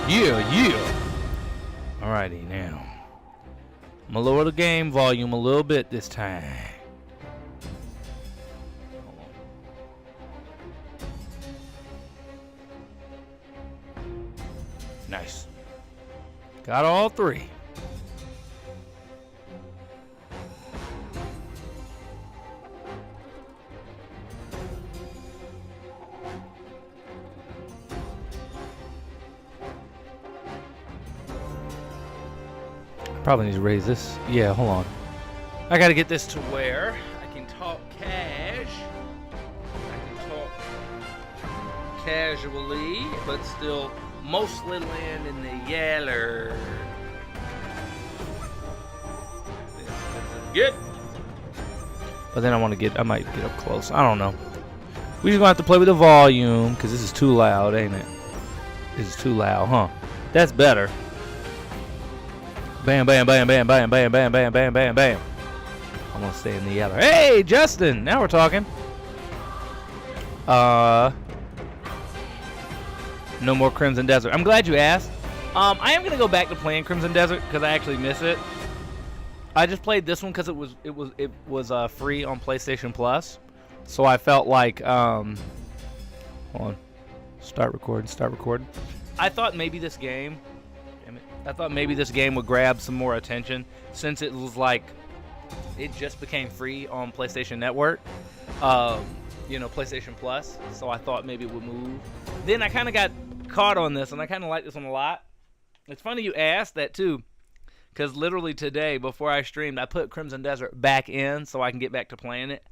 Yeah. Alrighty, now. I'm gonna lower the game volume a little bit this time. Nice. Got all three. Probably need to raise this. Yeah, hold on. I gotta get this to where I can talk cash. I can talk casually, but still mostly land in the yeller. This is good. But then I might get up close. I don't know. We just gonna have to play with the volume, because this is too loud, ain't it? This is too loud, huh? That's better. Bam, bam, bam, bam, bam, bam, bam, bam, bam, bam, bam. I'm gonna stay in the yellow. Hey, Justin! Now we're talking. No more Crimson Desert. I'm glad you asked. I am gonna go back to playing Crimson Desert because I actually miss it. I just played this one because it was free on PlayStation Plus, so I felt like hold on, start recording. I thought maybe this game. I thought maybe this game would grab some more attention since it was like it just became free on PlayStation Network, PlayStation Plus. So I thought maybe it would move. Then I kind of got caught on this, and I kind of like this one a lot. It's funny you asked that too, because literally today before I streamed, I put Crimson Desert back in so I can get back to playing it.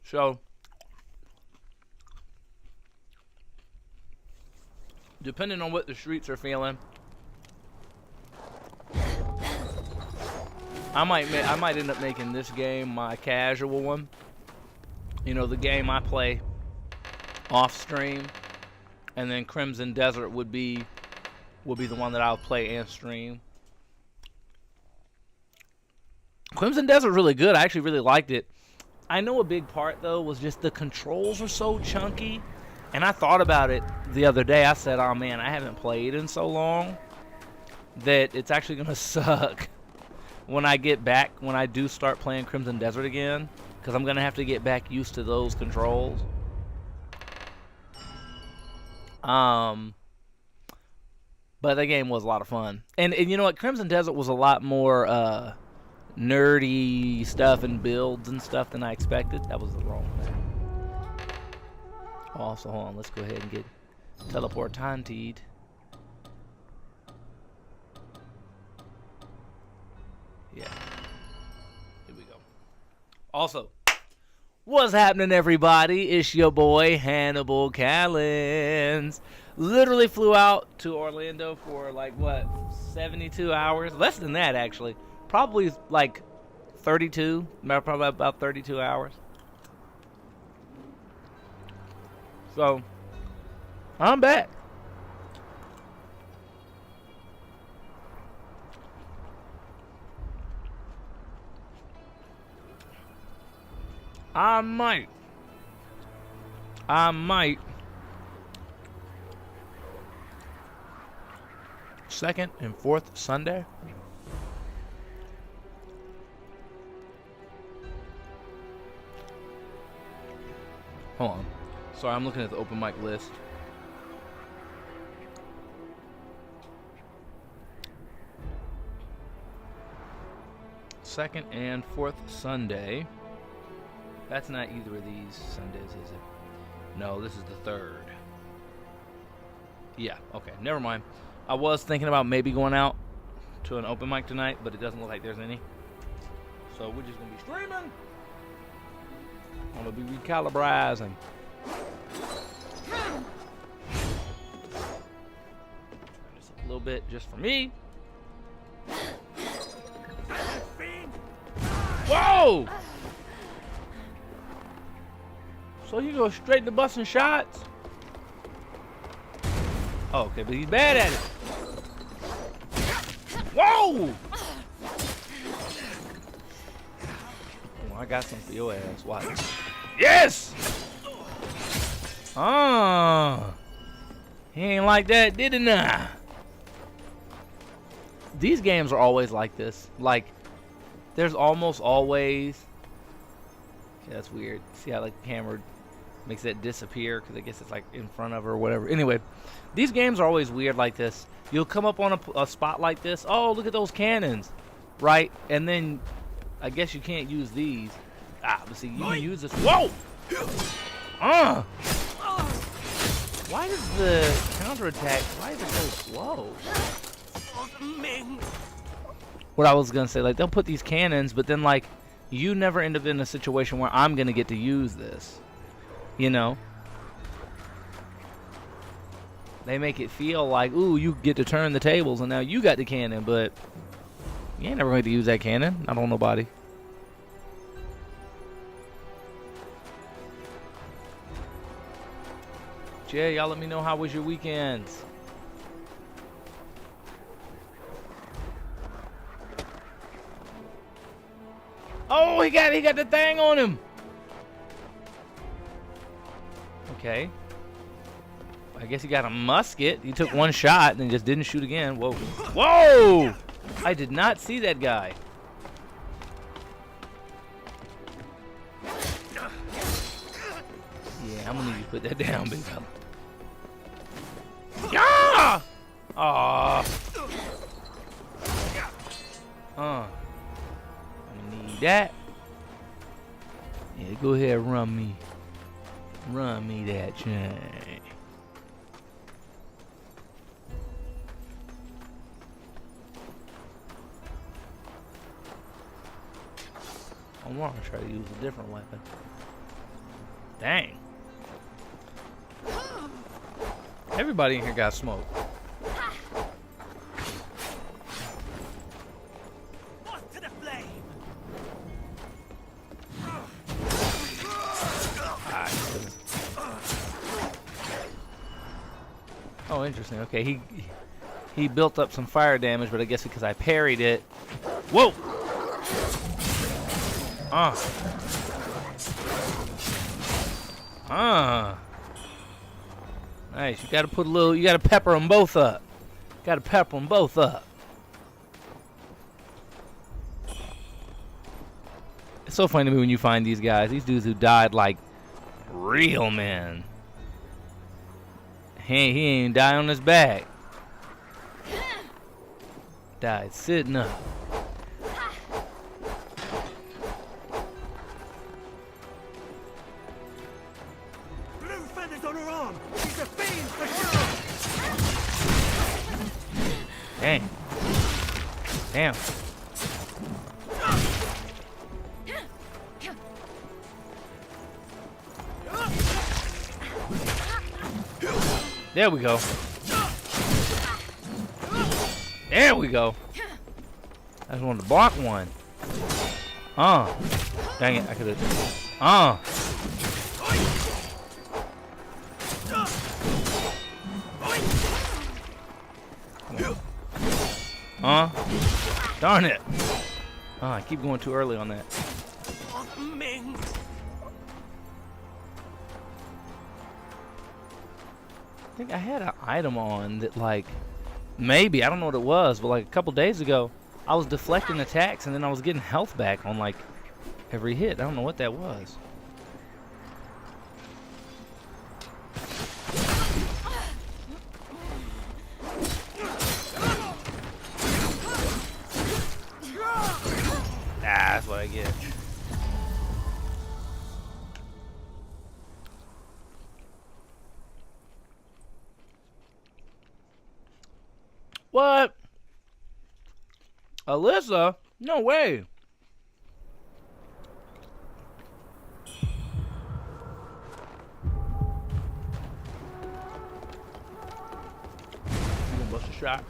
So. Depending on what the streets are feeling, I might end up making this game my casual one. You know, the game I play off stream, and then Crimson Desert would be the one that I'll play and stream. Crimson Desert really good. I actually really liked it. I know a big part though was just the controls are so chunky. And I thought about it the other day. I said, oh man, I haven't played in so long that it's actually going to suck when I do start playing Crimson Desert again, because I'm going to have to get back used to those controls. But that game was a lot of fun. And you know what? Crimson Desert was a lot more nerdy stuff and builds and stuff than I expected. That was the wrong thing. Also, hold on, let's go ahead and get teleportanted. Yeah. Here we go. Also, what's happening, everybody? It's your boy, Hannibal Callens. Literally flew out to Orlando for, 72 hours? Less than that, actually. Probably, 32. Probably about 32 hours. So, I'm back. I might. Second and fourth Sunday. Hold on. Sorry, I'm looking at the open mic list. Second and fourth Sunday. That's not either of these Sundays, is it? No, this is the third. Yeah, okay, never mind. I was thinking about maybe going out to an open mic tonight, but it doesn't look like there's any. So we're just going to be streaming. I'm going to be recalibrizing. Just a little bit just for me. Whoa! So you go straight to busting shots? Oh, okay, but he's bad at it. Whoa! Oh, I got some for your ass. Watch. Yes! Oh, he ain't like that, did he now? These games are always like this. Like, there's almost always... Okay, that's weird. See how, like, the camera makes that disappear? Because I guess it's, like, in front of her or whatever. Anyway, these games are always weird like this. You'll come up on a spot like this. Oh, look at those cannons. Right? And then, I guess you can't use these. Ah, but see, you can use this. Whoa! Why does the counterattack, why is it so slow? What I was gonna say, like, they'll put these cannons, but then, like, you never end up in a situation where I'm gonna get to use this. You know? They make it feel like, ooh, you get to turn the tables, and now you got the cannon, but you ain't never going to use that cannon. Not on nobody. Jay, y'all let me know how was your weekends. Oh, he got the thing on him. Okay. I guess he got a musket. He took one shot and then just didn't shoot again. Whoa. Whoa! I did not see that guy. Yeah, I'm gonna need you to put that down, big fella. Yeah! Aw. I'm gonna need that. Yeah, go ahead and run me. Run me that chain. I want to try to use a different weapon. Dang. Everybody in here got smoke. Oh, interesting. Okay, he built up some fire damage, but I guess because I parried it. Whoa! Nice. You gotta put a little. You gotta pepper them both up. Gotta pepper them both up. It's so funny to me when you find these guys. These dudes who died like real men. He ain't die on his back. Died sitting up. Dang. Damn. There we go. There we go. I just wanted to block one. Dang it, I could have. Darn it. I keep going too early on that. I think I had an item on that, like, maybe, I don't know what it was, but like a couple days ago, I was deflecting attacks and then I was getting health back on like every hit. I don't know what that was. That's what I get. What? Alyssa? No way. You gonna bust a shot?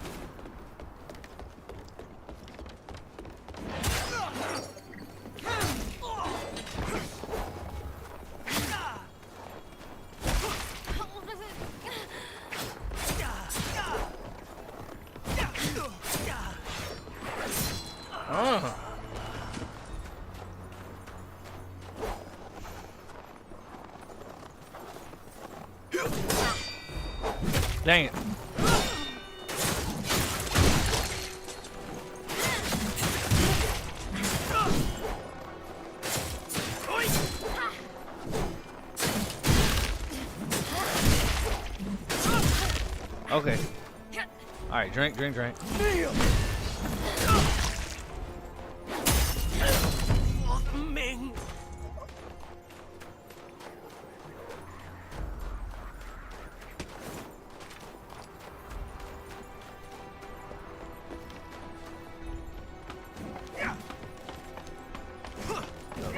Dang it. Okay. All right, drink. The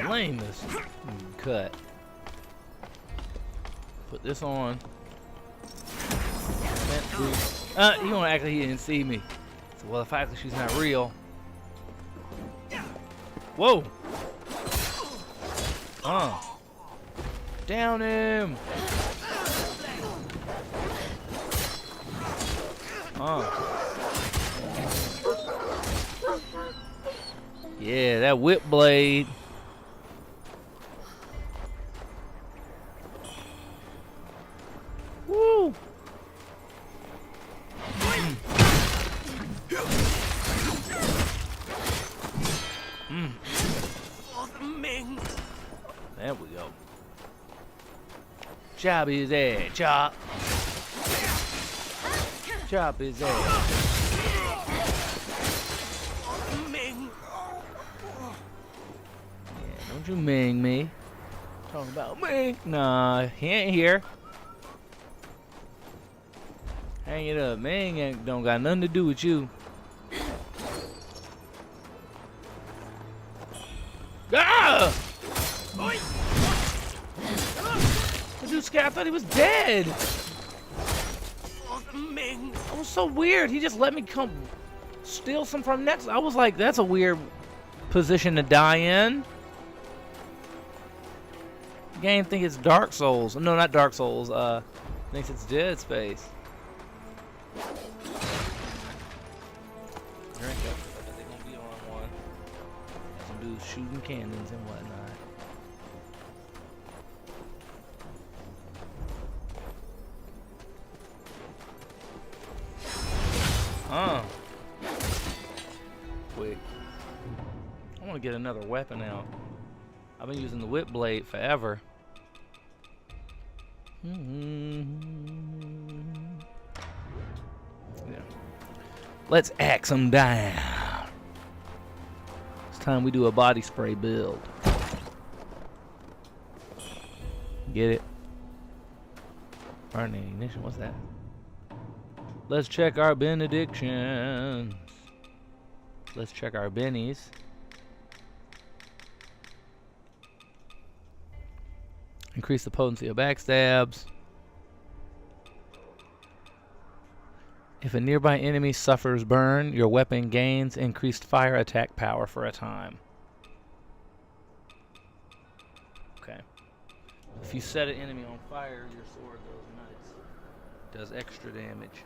lameness. Cut. Put this on. You don't act like he didn't see me. So, well, the fact that she's not real. Whoa. Down him. Yeah, that whip blade. Woo. There we go. Chop his ass, chop. Chop his ass. Yeah, don't you ming me. Talking about me. Nah, he ain't here. Hang it up. Ming ain't don't got nothing to do with you. Ah! The dude scared. I thought he was dead. That was so weird. He just let me come steal some from next. I was like, that's a weird position to die in. The game think it's Dark Souls. No, not Dark Souls. Thinks it's Dead Space. Drink up. They gonna be on one. Some dudes shooting cannons and whatnot. Quick. I want to get another weapon out. I've been using the whip blade forever. Yeah. Let's axe them down. It's time we do a body spray build. Get it? Burn the ignition. What's that? Let's check our benedictions. Let's check our bennies. Increase the potency of backstabs. If a nearby enemy suffers burn, your weapon gains increased fire attack power for a time. Okay. If you set an enemy on fire, your sword goes nuts. Does extra damage.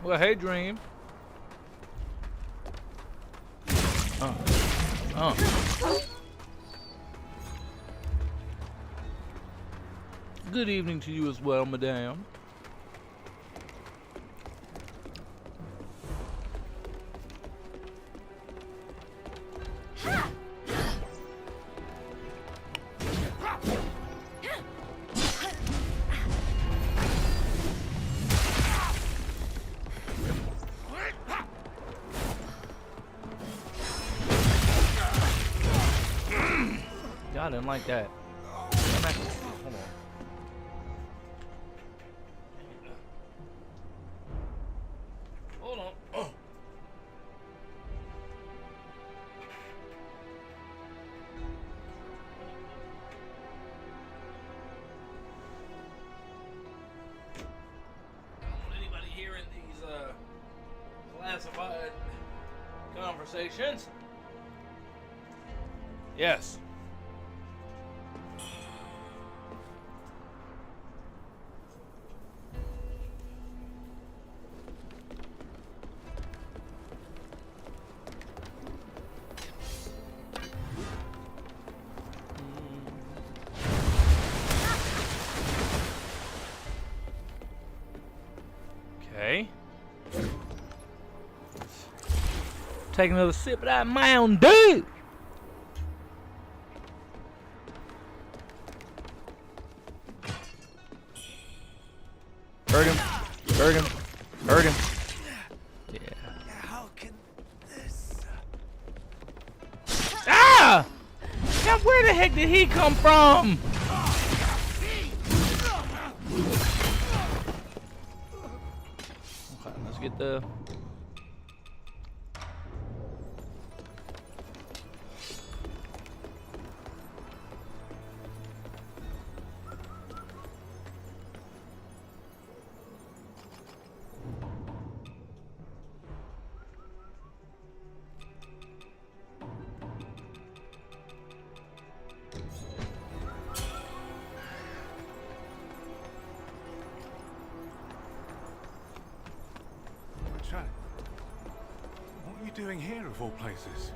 Well, hey, Dream. Good evening to you as well, madame. I didn't like that. Hold on. Hold on. Oh. I don't want anybody hearing these classified conversations. Yes. Okay. Take another sip of that Mountain Dew. Hurt him. Hurt him. Hurt him. Yeah. How can this? Ah! Now where the heck did he come from? Okay, let's get the... What are you doing here of all places?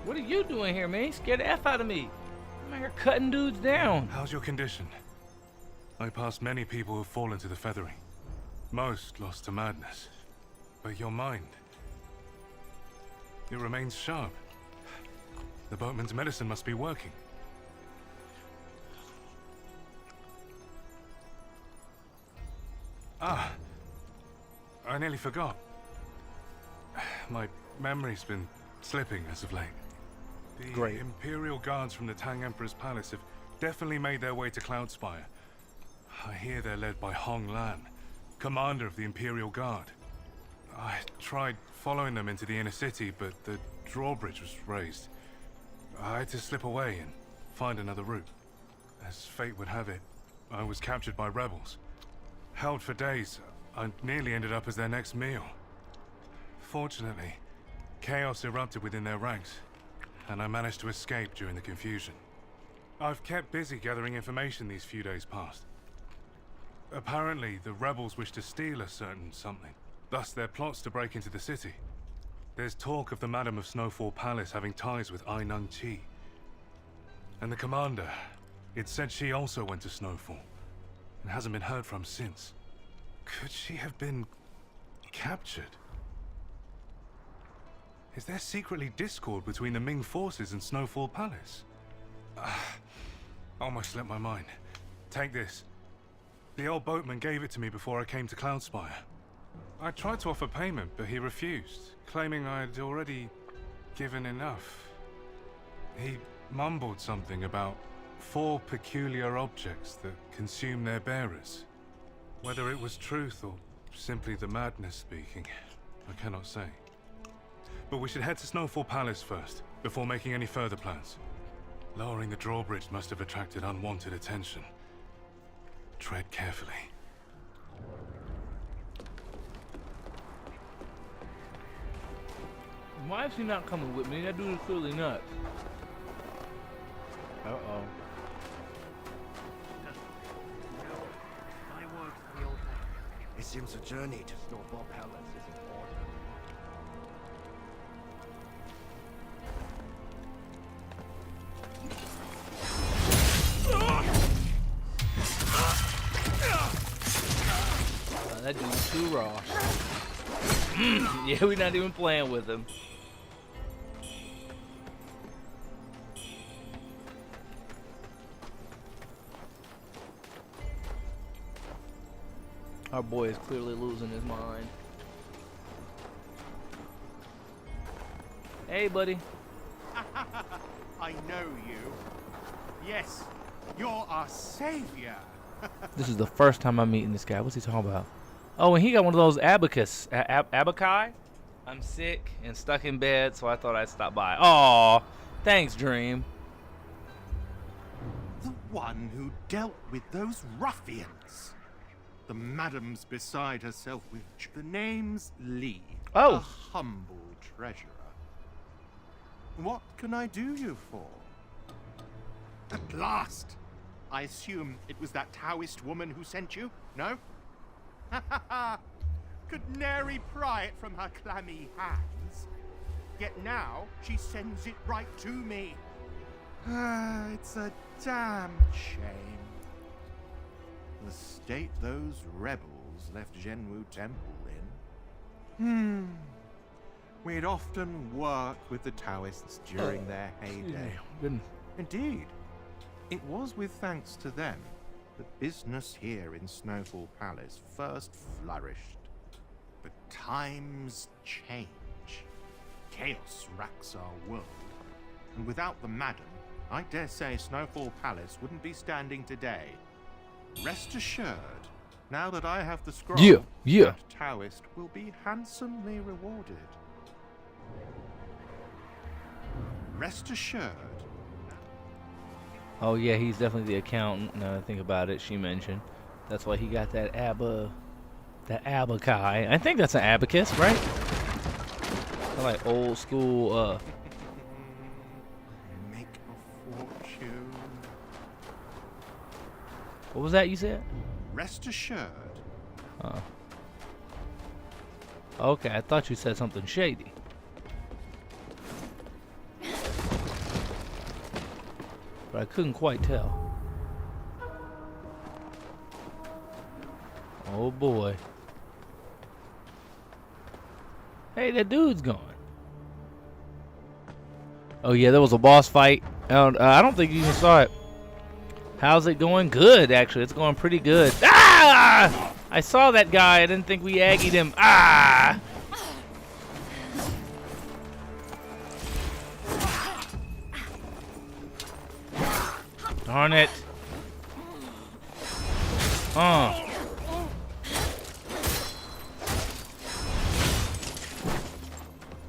What are you doing here, man? You scared the F out of me. I'm out here cutting dudes down. How's your condition? I passed many people who've fallen to the feathering. Most lost to madness. But your mind, it remains sharp. The boatman's medicine must be working. Ah, I nearly forgot. My memory's been slipping as of late. The Great. Imperial guards from the Tang Emperor's palace have definitely made their way to Cloudspire. I hear they're led by Hong Lan, commander of the Imperial Guard. I tried following them into the inner city, but the drawbridge was raised. I had to slip away and find another route. As fate would have it, I was captured by rebels. Held for days, I nearly ended up as their next meal. Fortunately, chaos erupted within their ranks, and I managed to escape during the confusion. I've kept busy gathering information these few days past. Apparently, the rebels wish to steal a certain something, thus their plots to break into the city. There's talk of the Madam of Snowfall Palace having ties with Ai Nung Chi. And the commander, it said she also went to Snowfall, and hasn't been heard from since. Could she have been captured? Is there secretly discord between the Ming forces and Snowfall Palace? Almost slipped my mind. Take this. The old boatman gave it to me before I came to Cloudspire. I tried to offer payment, but he refused, claiming I'd already given enough. He mumbled something about 4 peculiar objects that consume their bearers. Whether it was truth or simply the madness speaking, I cannot say. But we should head to Snowfall Palace first, before making any further plans. Lowering the drawbridge must have attracted unwanted attention. Tread carefully. Why is he not coming with me? That dude is clearly nuts. Uh-oh. It seems the journey to Snowfall Palace is in order. That dude's too raw. Yeah, we're not even playing with him. Our boy is clearly losing his mind. Hey, buddy. I know you. Yes, you're our savior. This is the first time I'm meeting this guy. What's he talking about? Oh, and he got one of those abacus. Abaci? I'm sick and stuck in bed, so I thought I'd stop by. Aw, thanks, Dream. The one who dealt with those ruffians. The madam's beside herself with the name's Lee. Oh. A humble treasurer. What can I do you for? At last! I assume it was that Taoist woman who sent you? No? Ha ha ha! Could nary pry it from her clammy hands. Yet now she sends it right to me. It's a damn shame. The state those rebels rebels left Zhenwu Temple in? We'd often work with the Taoists during their heyday. Goodness. Indeed, it was with thanks to them that business here in Snowfall Palace first flourished. But times change. Chaos racks our world. And without the Madam, I dare say Snowfall Palace wouldn't be standing today. Rest assured, now that I have the scroll, that Taoist will be handsomely rewarded. Rest assured. Oh yeah, he's definitely the accountant. Now that I think about it, she mentioned. That's why he got that abakai. I think that's an abacus, right? Like old school. Make a fortune. What was that you said? Rest assured. Okay, I thought you said something shady. But I couldn't quite tell. Oh boy. Hey, that dude's gone. Oh yeah, there was a boss fight. I don't think you even saw it. How's it going? Good, actually. It's going pretty good. Ah! I saw that guy. I didn't think we aggied him. Ah! Darn it.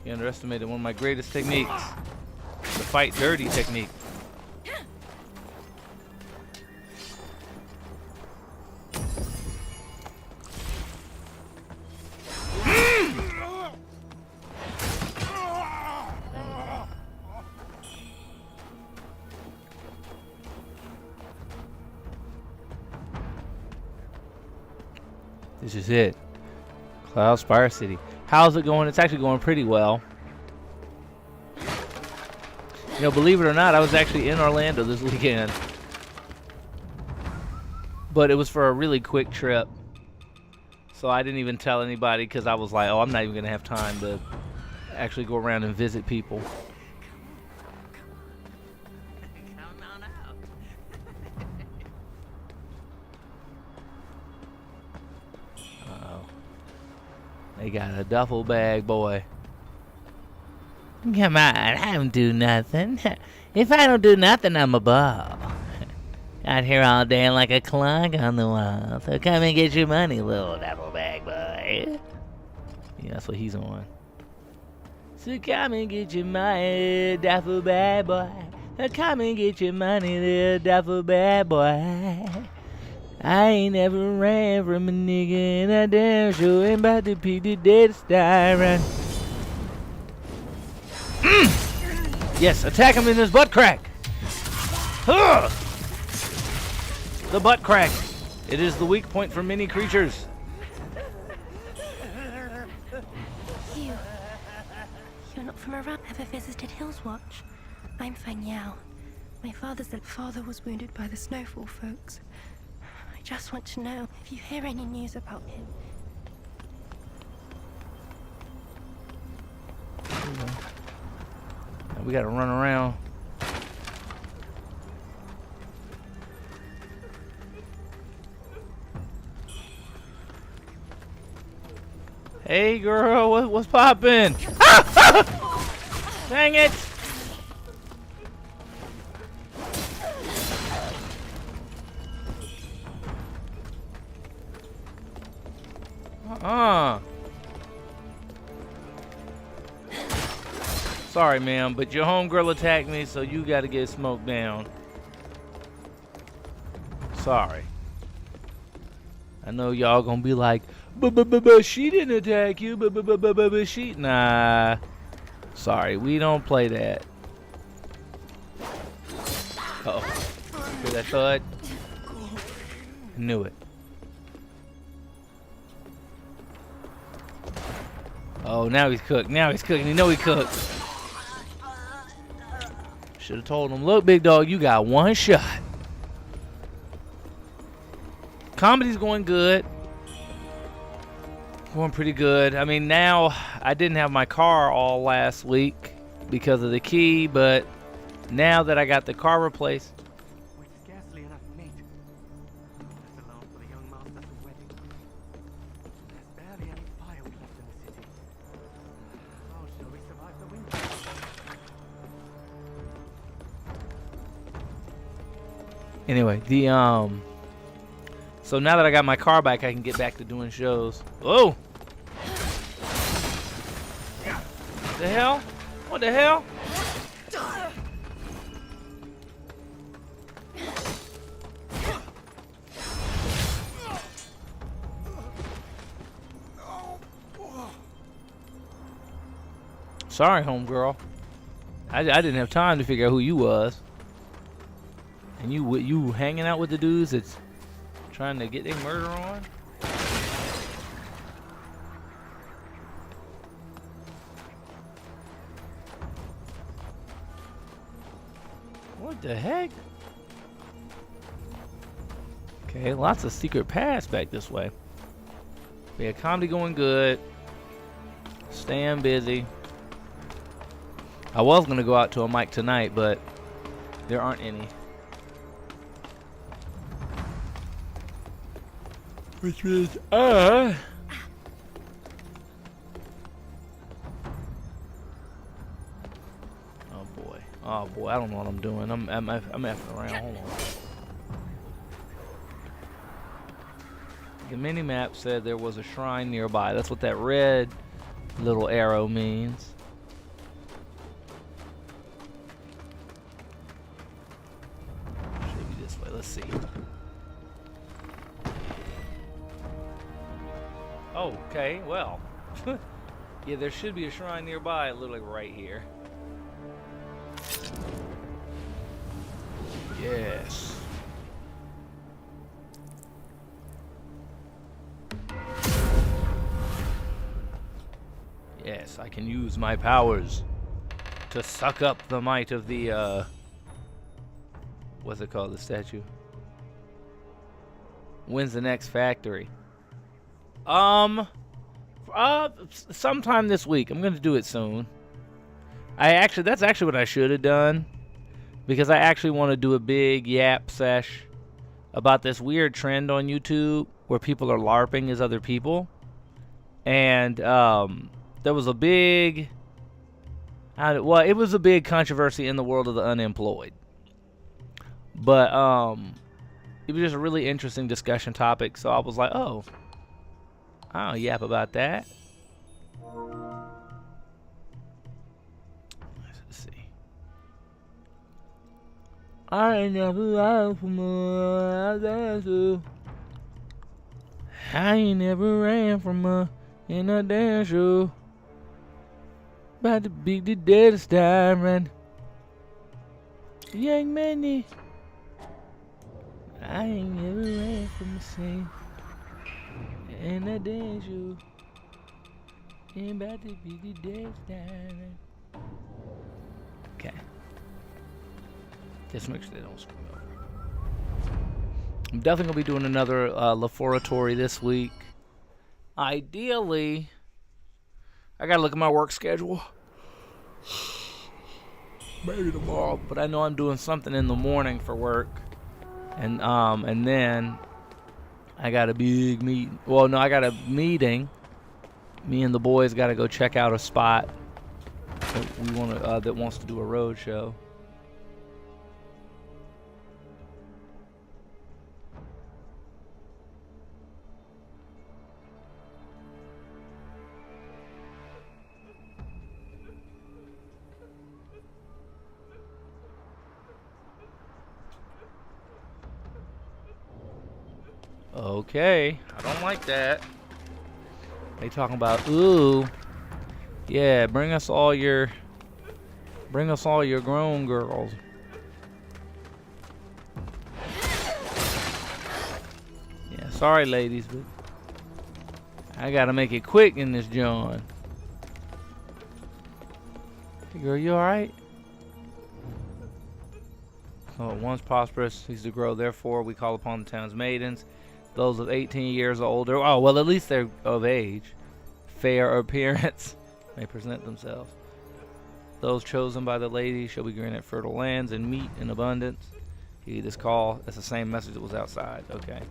You underestimated one of my greatest techniques. The fight dirty technique. This is it. Cloud Spire City. How's it going? It's actually going pretty well. You know, believe it or not, I was actually in Orlando this weekend. But it was for a really quick trip. So I didn't even tell anybody because I was like, oh, I'm not even going to have time to actually go around and visit people. They got a duffel bag, boy. Come on, I don't do nothing. If I don't do nothing, I'm a ball. Out here all day like a clog on the wall. So come and get your money, little duffel bag, boy. Yeah, that's what he's on. So come and get your money, duffel bag, boy. So come and get your money, little duffel bag, boy. I ain't never ran from a nigga, and I damn sure ain't about to pick the dead star run. Yes, attack him in his butt crack. Ugh! The butt crack. It is the weak point for many creatures. You're not from around. Ever visited Hills Watch? I'm Fang Yao. My father was wounded by the Snowfall folks. I just want to know if you hear any news about him. We gotta run around. Hey girl, what's poppin'? Dang it! Sorry, ma'am, but your homegirl attacked me, so you gotta get smoked down. Sorry. I know y'all gonna be like, but she didn't attack you, but she... Nah. Sorry, we don't play that. Uh-oh. Hear that thud? Knew it. Oh, now he's cooked. Now he's cooking. You know he cooked. Should have told him, look, big dog, you got one shot. Comedy's going good. Going pretty good. I mean, now I didn't have my car all last week because of the key, but now that I got the car replaced, With scarcely enough meat. Let alone for the young master's wedding. There's barely any firewood left in the city. How shall we survive the winter? anyway, so now that I got my car back, I can get back to doing shows. Whoa! The hell? What the hell? Sorry, homegirl. I didn't have time to figure out who you was. And you hanging out with the dudes that's trying to get their murder on? What the heck? Okay, lots of secret paths back this way. Yeah, comedy going good. Staying busy. I was gonna go out to a mic tonight, but there aren't any. Which means oh boy, I don't know what I'm doing. I'm effing around. Hold on. The mini map said there was a shrine nearby. That's what that red little arrow means. Should be this way. Let's see. Okay, well. Yeah, there should be a shrine nearby, literally right here. Yes. Yes, I can use my powers to suck up the might of the, what's it called, the statue? When's the next factory? Sometime this week. I'm gonna do it soon. That's actually what I should have done, because I actually want to do a big yap sesh about this weird trend on YouTube where people are LARPing as other people, and there was a big, it was a big controversy in the world of the unemployed, but it was just a really interesting discussion topic. So I was like, oh, I'll yap about that. Let's see. I ain't never ran from her, I dance to. I ain't never ran from her in a dance show. About to be the deadest diamond. Young money. I ain't never ran from the same. And a dance show. Ain't about to be the deadest diamond. Okay. Just make sure they don't screw up. I'm definitely gonna be doing another Laforatory this week. Ideally, I gotta look at my work schedule. Maybe tomorrow, but I know I'm doing something in the morning for work, and then I got a big meeting. Well, no, I got a meeting. Me and the boys got to go check out a spot that we want to that wants to do a road show. Okay, I don't like that. They talking about, ooh, yeah, bring us all your grown girls. Yeah, sorry ladies, but I gotta make it quick in this John. Hey girl, you alright? Oh, once prosperous, he's to grow, therefore we call upon the town's maidens, those of 18 years or older. Oh, well, at least they're of age. fair appearance may present themselves. Those chosen by the lady shall be granted fertile lands and meat in abundance. Heed this call. That's the same message that was outside. Okay.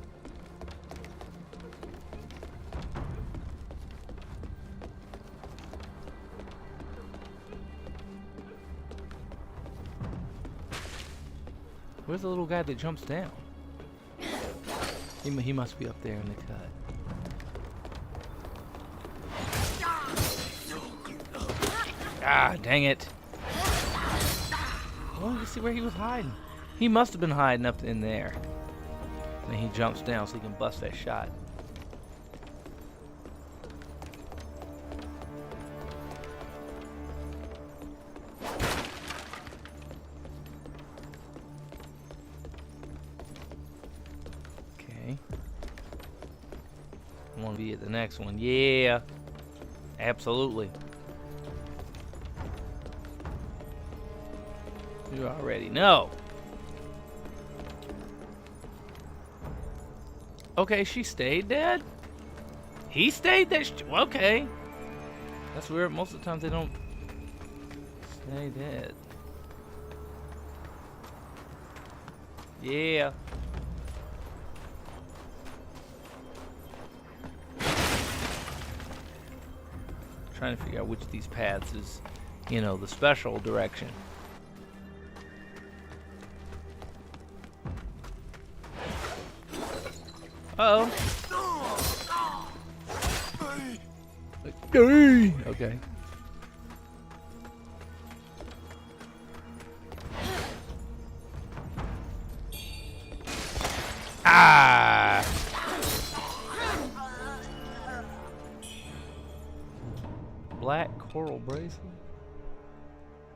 Where's the little guy that jumps down? He must be up there in the cut. Ah, dang it. I wanted to see where he was hiding. He must have been hiding up in there. And then he jumps down so he can bust that shot. Okay. I want to be at the next one. Yeah. Absolutely. You already know. Okay, she stayed dead? He stayed dead? Okay. That's weird. Most of the time they don't stay dead. Yeah. Trying to figure out which of these paths is, you know, the special direction. Uh-oh. Okay. Ah! Black coral bracelet?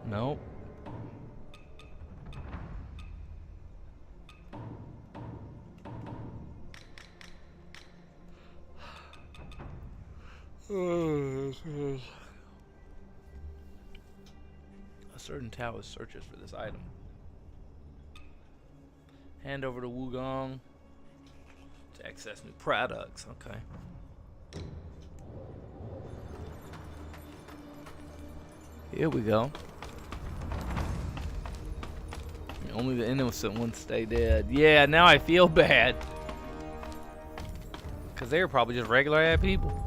Nope. A certain Taoist searches for this item. Hand over to Wugong to access new products. Okay. Here we go. Only the innocent ones stay dead. Yeah, now I feel bad. Because they were probably just regular ass people.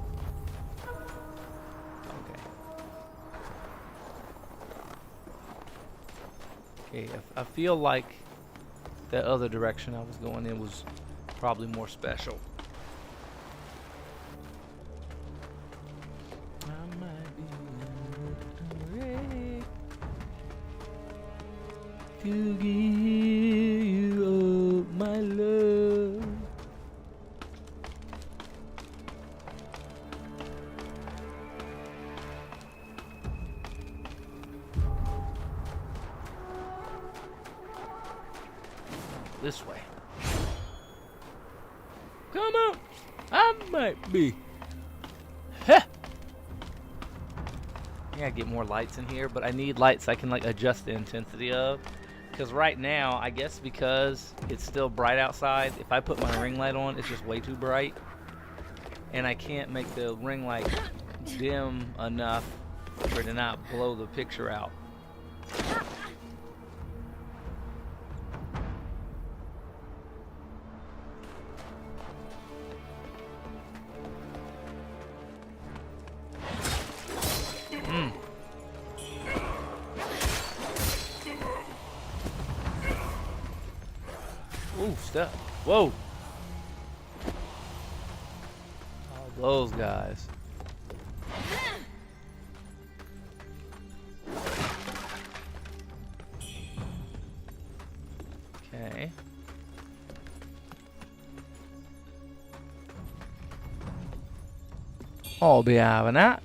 Okay, I feel like that other direction I was going in was probably more special. I might be ready to give you all my love. This way. Come on. I might be. Heh. I gotta get more lights in here, but I need lights I can like adjust the intensity of. Because right now, I guess because it's still bright outside, if I put my ring light on, it's just way too bright. And I can't make the ring light dim enough for it to not blow the picture out. Ooh, stuff. Whoa. All those guys. Okay. I'll be having that.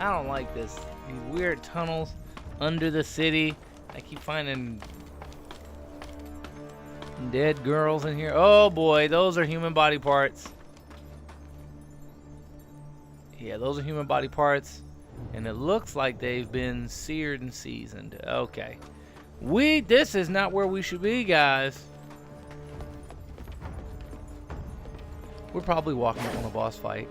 I don't like this. These weird tunnels under the city. I keep finding dead girls in here. Oh boy, those are human body parts. Yeah, those are human body parts. And it looks like they've been seared and seasoned. Okay. This is not where we should be, guys. We're probably walking up on a boss fight.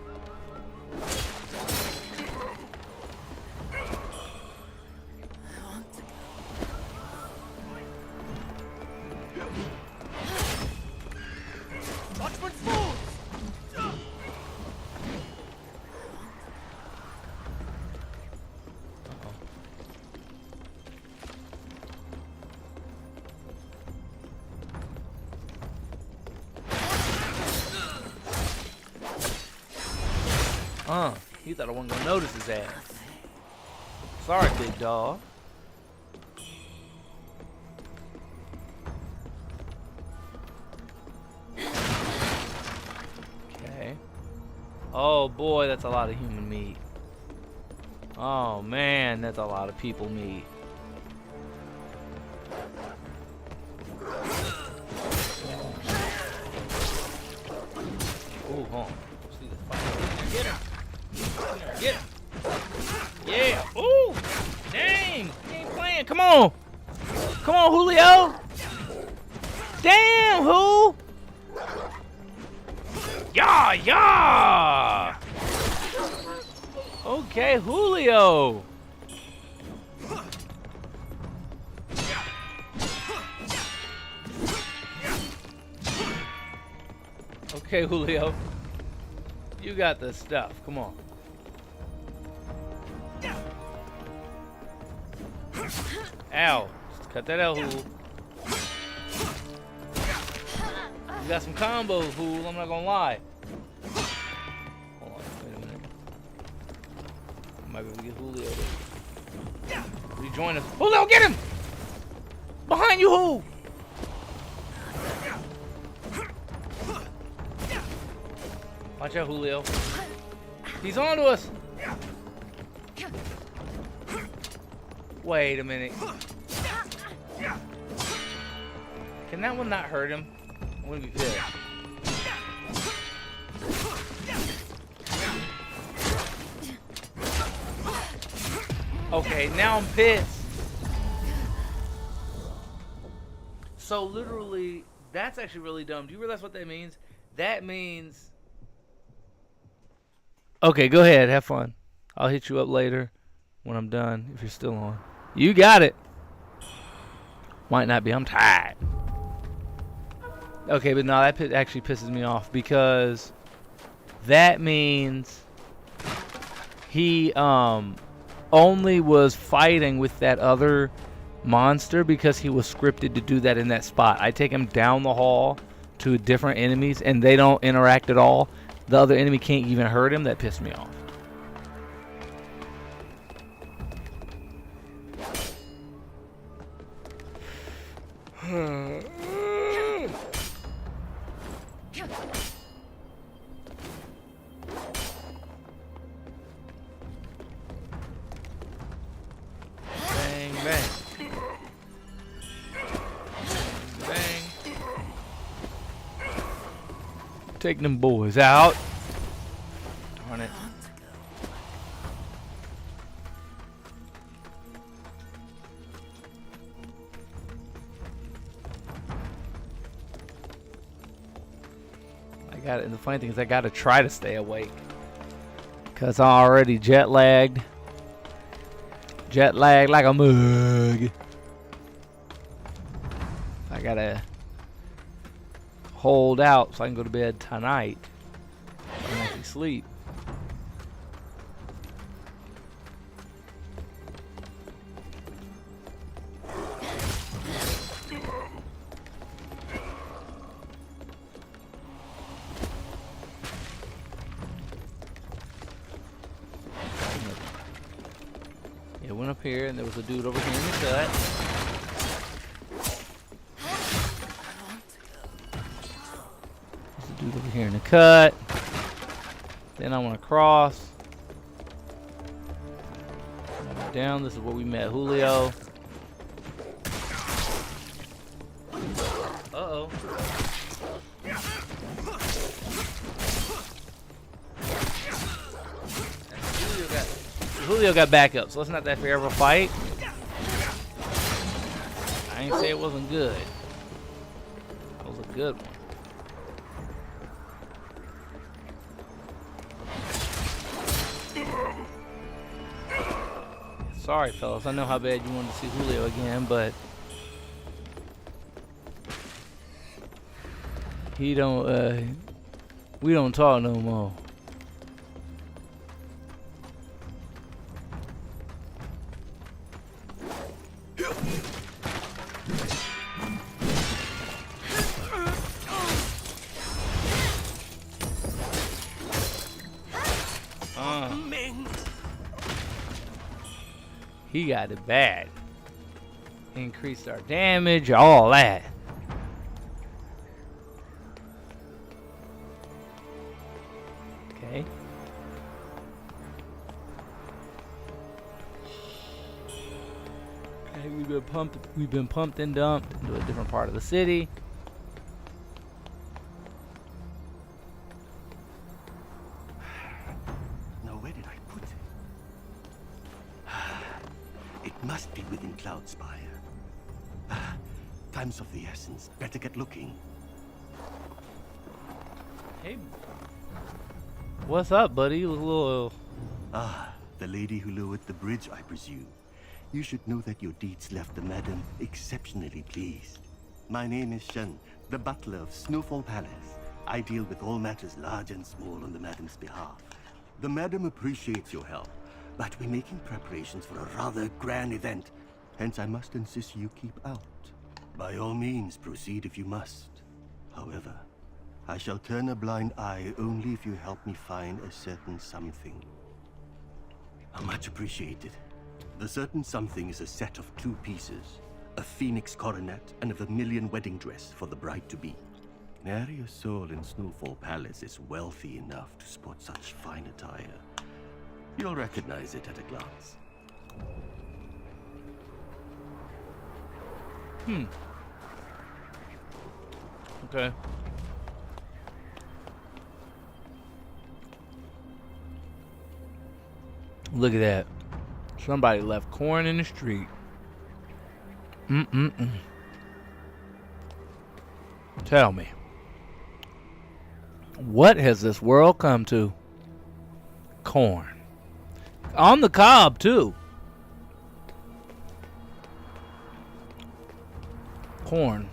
He thought I wasn't gonna notice his ass. Sorry, big dog. Okay. Oh boy, that's a lot of human meat. Oh man, that's a lot of people meat. Ooh, hold on. See the fight. Get him! Get him! Yeah! Ooh! Dang! He ain't playing. Come on! Come on, Julio! Damn, who? Yeah, yeah! Okay, Julio! Okay, Julio. You got the stuff. Come on. Ow. Just cut that out, Hul. You got some combos, Hul. I'm not gonna lie. Hold on. Wait a minute. I might be able to get Julio to rejoin us. Julio, get him! Behind you, Hul! Watch out, Julio. He's on to us. Wait a minute. Can that one not hurt him? I'm gonna be pissed. Okay, now I'm pissed. So literally, that's actually really dumb. Do you realize what that means? That means... Okay, go ahead. Have fun. I'll hit you up later when I'm done, if you're still on. You got it. Might not be. I'm tired. Okay, but no, that actually pisses me off because that means he only was fighting with that other monster because he was scripted to do that in that spot. I take him down the hall to different enemies and they don't interact at all. The other enemy can't even hurt him. That pissed me off. Bang, bang. Bang. Take them boys out. Darn it. I got it. And the funny thing is I got to try to stay awake because I'm already jet lagged. Jet lagged like a mug. I got to hold out so I can go to bed tonight and actually sleep. It went up here and there was a dude over here in the cut. Dude over here in the cut. Then I want to cross. Down. This is where we met Julio. Uh-oh. Julio got backup, so it's not that fair of a fight. I ain't say it wasn't good. It was a good one. Sorry, fellas. I know how bad you wanted to see Julio again, but he don't. We don't talk no more. He got it bad. Increased our damage, all that. Okay. Okay, we've been pumped and dumped into a different part of the city. Now, where did I put it? It must be within Cloudspire. Time's of the essence. Better get looking. Hey. What's up, buddy? You look a little... Ah, the lady who lowered the bridge, I presume. You should know that your deeds left the madam exceptionally pleased. My name is Shen, the butler of Snowfall Palace. I deal with all matters large and small on the madam's behalf. The madam appreciates your help, but we're making preparations for a rather grand event. Hence, I must insist you keep out. By all means, proceed if you must. However, I shall turn a blind eye only if you help me find a certain something. Much appreciated. The certain something is a set of 2 pieces. A phoenix coronet and a vermilion wedding dress for the bride-to-be. Nary a soul in Snowfall Palace is wealthy enough to sport such fine attire. You'll recognize it at a glance. Okay. Look at that. Somebody left corn in the street. Tell me. What has this world come to? Corn. On the cob, too. Corn.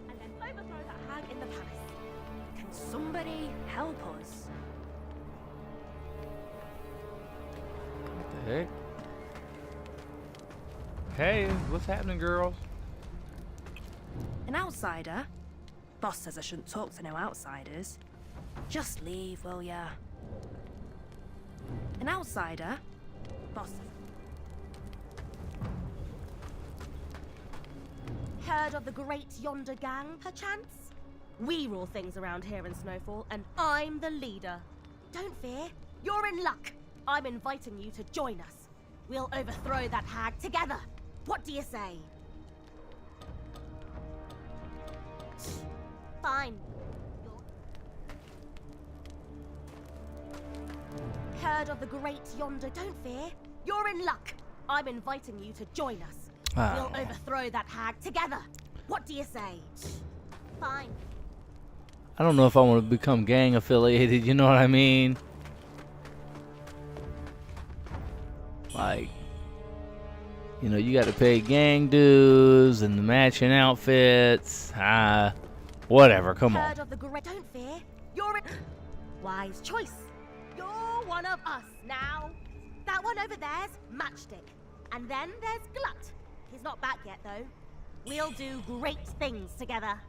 And then overthrow that hag in the palace. Can somebody help us? What the heck? Hey, what's happening, girls? An outsider? Boss says I shouldn't talk to no outsiders. Just leave, will ya? An outsider? Boss says... Heard of the great yonder gang, perchance? We rule things around here in Snowfall, and I'm the leader. Don't fear, you're in luck. I'm inviting you to join us. We'll overthrow that hag together. What do you say? Fine. Heard of the great yonder? Don't fear, you're in luck. I'm inviting you to join us. We'll overthrow that hag together. What do you say? Fine. I don't know if I want to become gang affiliated, you know what I mean? Like, you know, you got to pay gang dues and the matching outfits. Whatever, come on. Heard of the great? Don't fear, you're in... Wise choice. You're one of us now. That one over there's Matchstick. And then there's Glut. He's not back yet, though. We'll do great things together.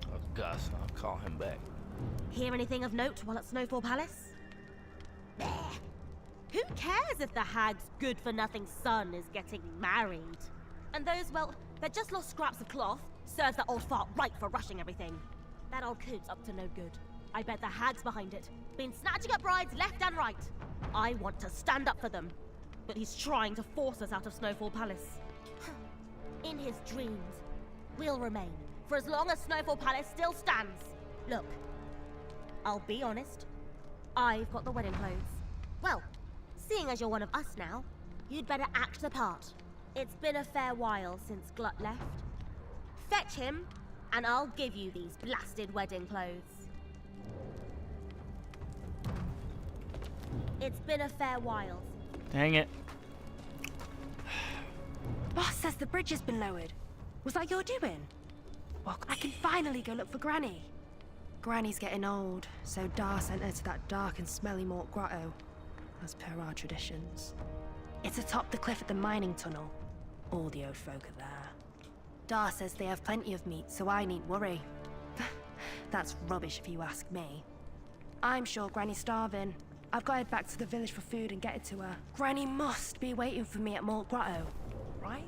Oh, Gus, I'll call him back. Hear anything of note while at Snowfall Palace? There. Who cares if the hag's good-for-nothing son is getting married? And those, well, they're just lost scraps of cloth. Serves that old fart right for rushing everything. That old coot's up to no good. I bet the hag's behind it. Been snatching up brides left and right. I want to stand up for them. But he's trying to force us out of Snowfall Palace. In his dreams, we'll remain for as long as Snowfall Palace still stands. Look, I'll be honest. I've got the wedding clothes. Well, seeing as you're one of us now, you'd better act the part. It's been a fair while since Glut left. Fetch him, and I'll give you these blasted wedding clothes. It's been a fair while. Dang it. Boss says the bridge has been lowered. Was that your doing? Well, I can finally go look for Granny. Granny's getting old, so Dar sent her to that dark and smelly Mort Grotto, as per our traditions. It's atop the cliff at the mining tunnel. All the old folk are there. Dar says they have plenty of meat, so I needn't worry. That's rubbish if you ask me. I'm sure Granny's starving. I've got to head back to the village for food and get it to her. Granny must be waiting for me at Mort Grotto, right?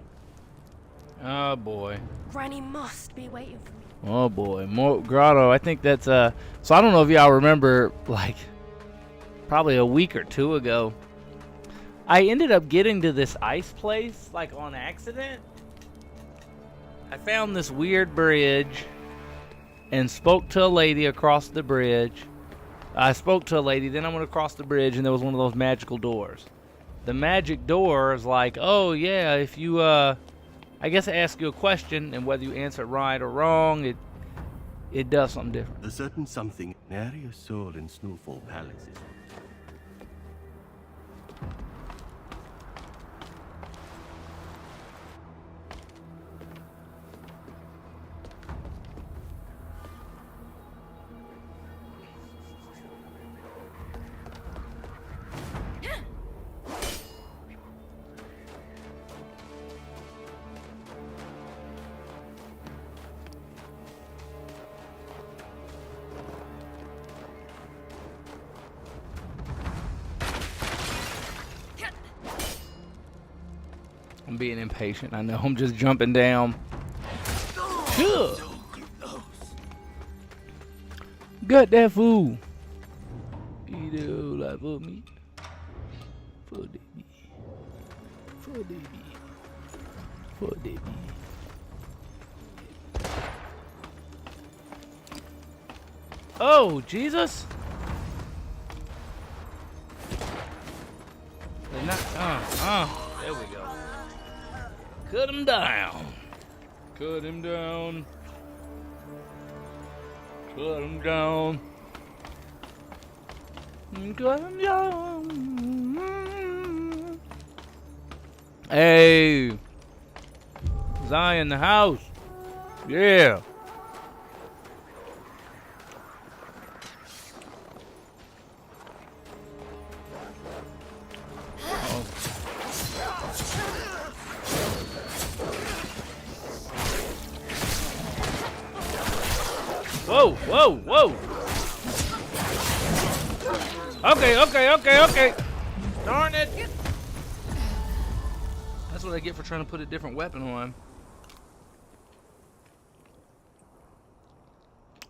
Oh boy. Granny must be waiting for me. Oh boy. Mort Grotto. I think that's so I don't know if y'all remember, like, probably a week or two ago, I ended up getting to this ice place, like, on accident. I found this weird bridge and spoke to a lady across the bridge. I spoke to a lady, then I went across the bridge, and there was one of those magical doors. The magic door is like, oh yeah, if you, I guess I ask you a question, and whether you answer it right or wrong, it does something different. A certain something nary your soul in Snowfall Palace is. I'm being impatient. I know. I'm just jumping down. Good. Got that food. Eat a whole lot of meat. For the meat. For the meat. For the meat. Oh, Jesus. They're not, there we go. Cut him down. Cut him down. Cut him down. Cut him down. Hey. Zion, the house. Yeah. Whoa, whoa, whoa. Okay. Darn it. That's what I get for trying to put a different weapon on.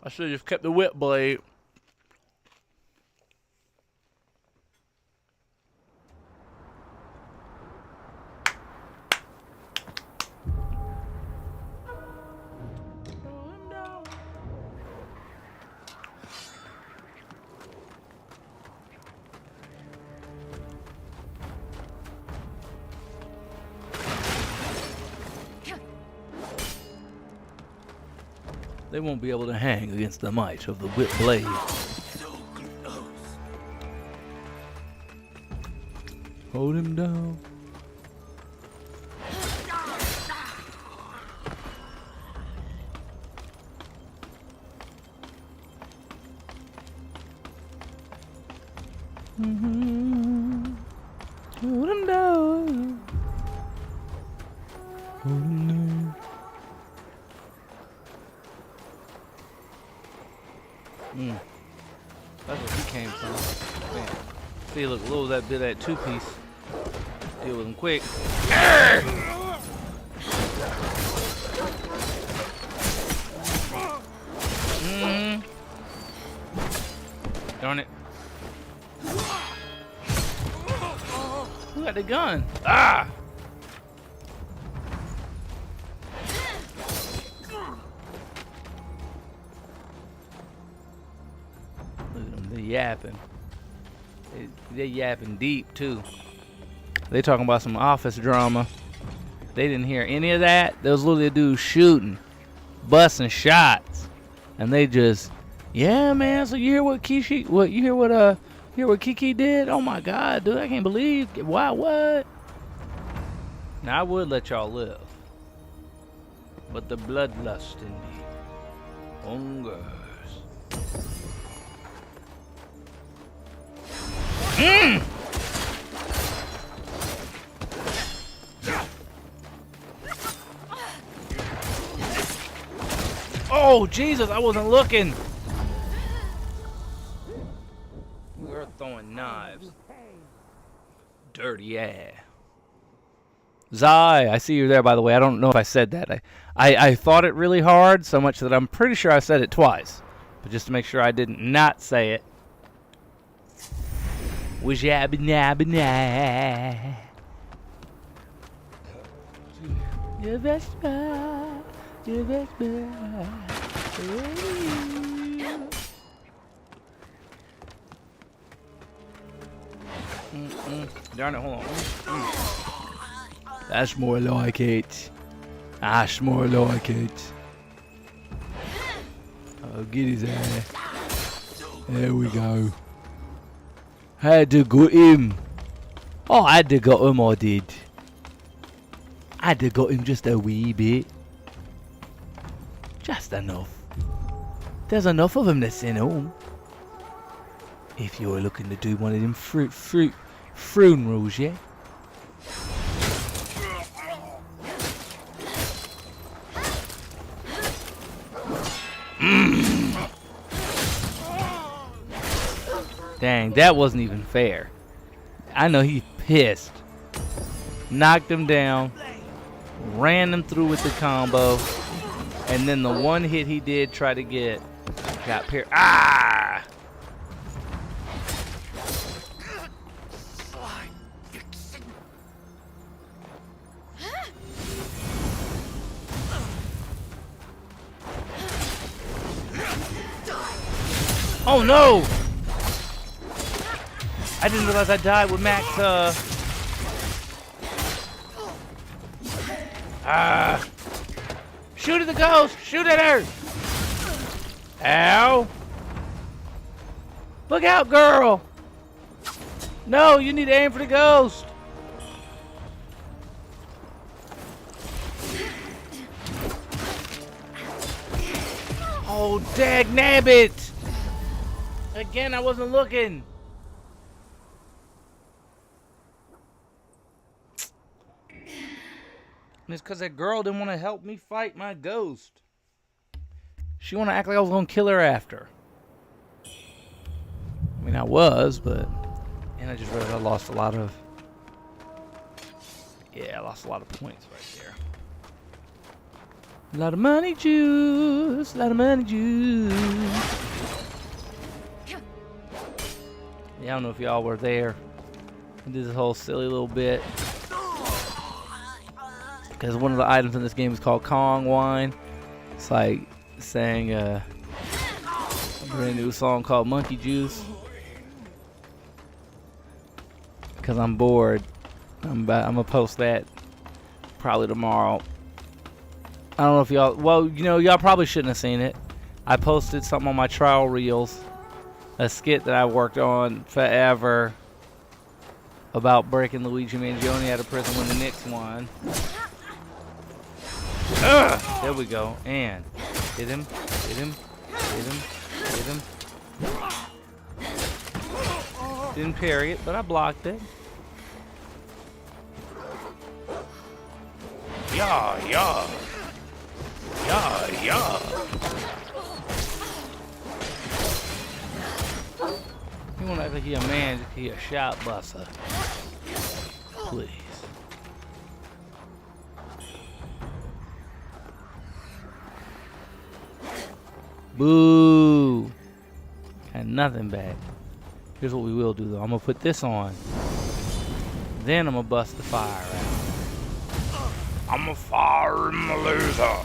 I should have just kept the whip blade. They won't be able to hang against the might of the whip blade. Hold him down. Hold him down. Hold him down. That's where he came from. Man. See, look, what was that bit of that two-piece? Deal with him quick. Darn it. Who got the gun? Ah! Look at him, they're yapping. They yapping deep too. They talking about some office drama. They didn't hear any of that. There was literally a dude shooting, busting shots, and they just, yeah, man. So you hear what Kiki? What you hear? What Kiki did? Oh my God, dude! I can't believe. Wow, what? Now I would let y'all live, but the bloodlust in me hungers. Oh, Jesus, I wasn't looking. We were throwing knives. Dirty ass. Zai, I see you there, by the way. I don't know if I said that. I thought it really hard, so much that I'm pretty sure I said it twice. But just to make sure I didn't not say it. Was yabba nabba nah. Your Vespa, your Vespa. Darn it, hold on. That's more like it. That's more like it. Oh, get his ass. There we go. Had to got him. Oh, I had to got him, I did. I had to got him just a wee bit. Just enough. There's enough of him to send home. If you're looking to do one of them funerals, yeah? Dang, that wasn't even fair. I know he's pissed. Knocked him down. Ran him through with the combo. And then the one hit he did try to get got pierced. Ah! Oh no! I didn't realize I died with Max, shoot at the ghost! Shoot at her! Ow! Look out, girl! No, you need to aim for the ghost! Oh, dagnabbit! Again, I wasn't looking. It's because that girl didn't want to help me fight my ghost. She want to act like I was going to kill her after. I mean, I was, but... And I just realized I lost a lot of... Yeah, I lost a lot of points right there. A lot of money juice. A lot of money juice. Yeah, I don't know if y'all were there. I did this whole silly little bit. Because one of the items in this game is called Kong Wine. It's like saying a brand new song called Monkey Juice. Because I'm bored. I'm gonna post that probably tomorrow. I don't know if y'all, well, you know, y'all probably shouldn't have seen it. I posted something on my trial reels, a skit that I worked on forever about breaking Luigi Mangione out of prison when the Knicks won. There we go. And hit him, hit him, hit him, hit him. Didn't parry it, but I blocked it. Yeah, yeah. Yeah, yeah. You wanna act like he a man, just he a shot buster. Please. Boo! Got nothing back. Here's what we will do though. I'm gonna put this on. Then I'm gonna bust the fire out. I'm gonna fire him the laser.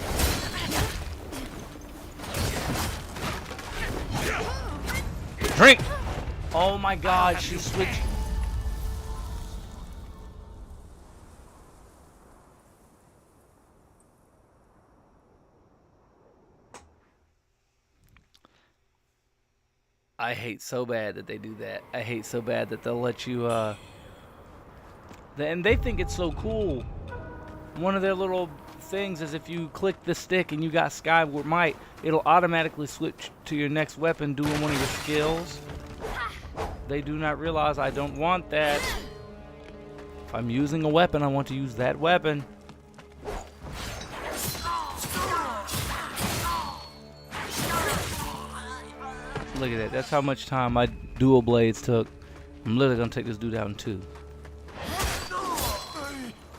Drink! Oh my God, she switched. I hate so bad that they do that. I hate so bad that they'll let you, and they think it's so cool. One of their little things is if you click the stick and you got Skyward Might, it'll automatically switch to your next weapon doing one of your skills. They do not realize I don't want that. If I'm using a weapon, I want to use that weapon. Look at that. That's how much time my dual blades took. I'm literally gonna take this dude out in 2.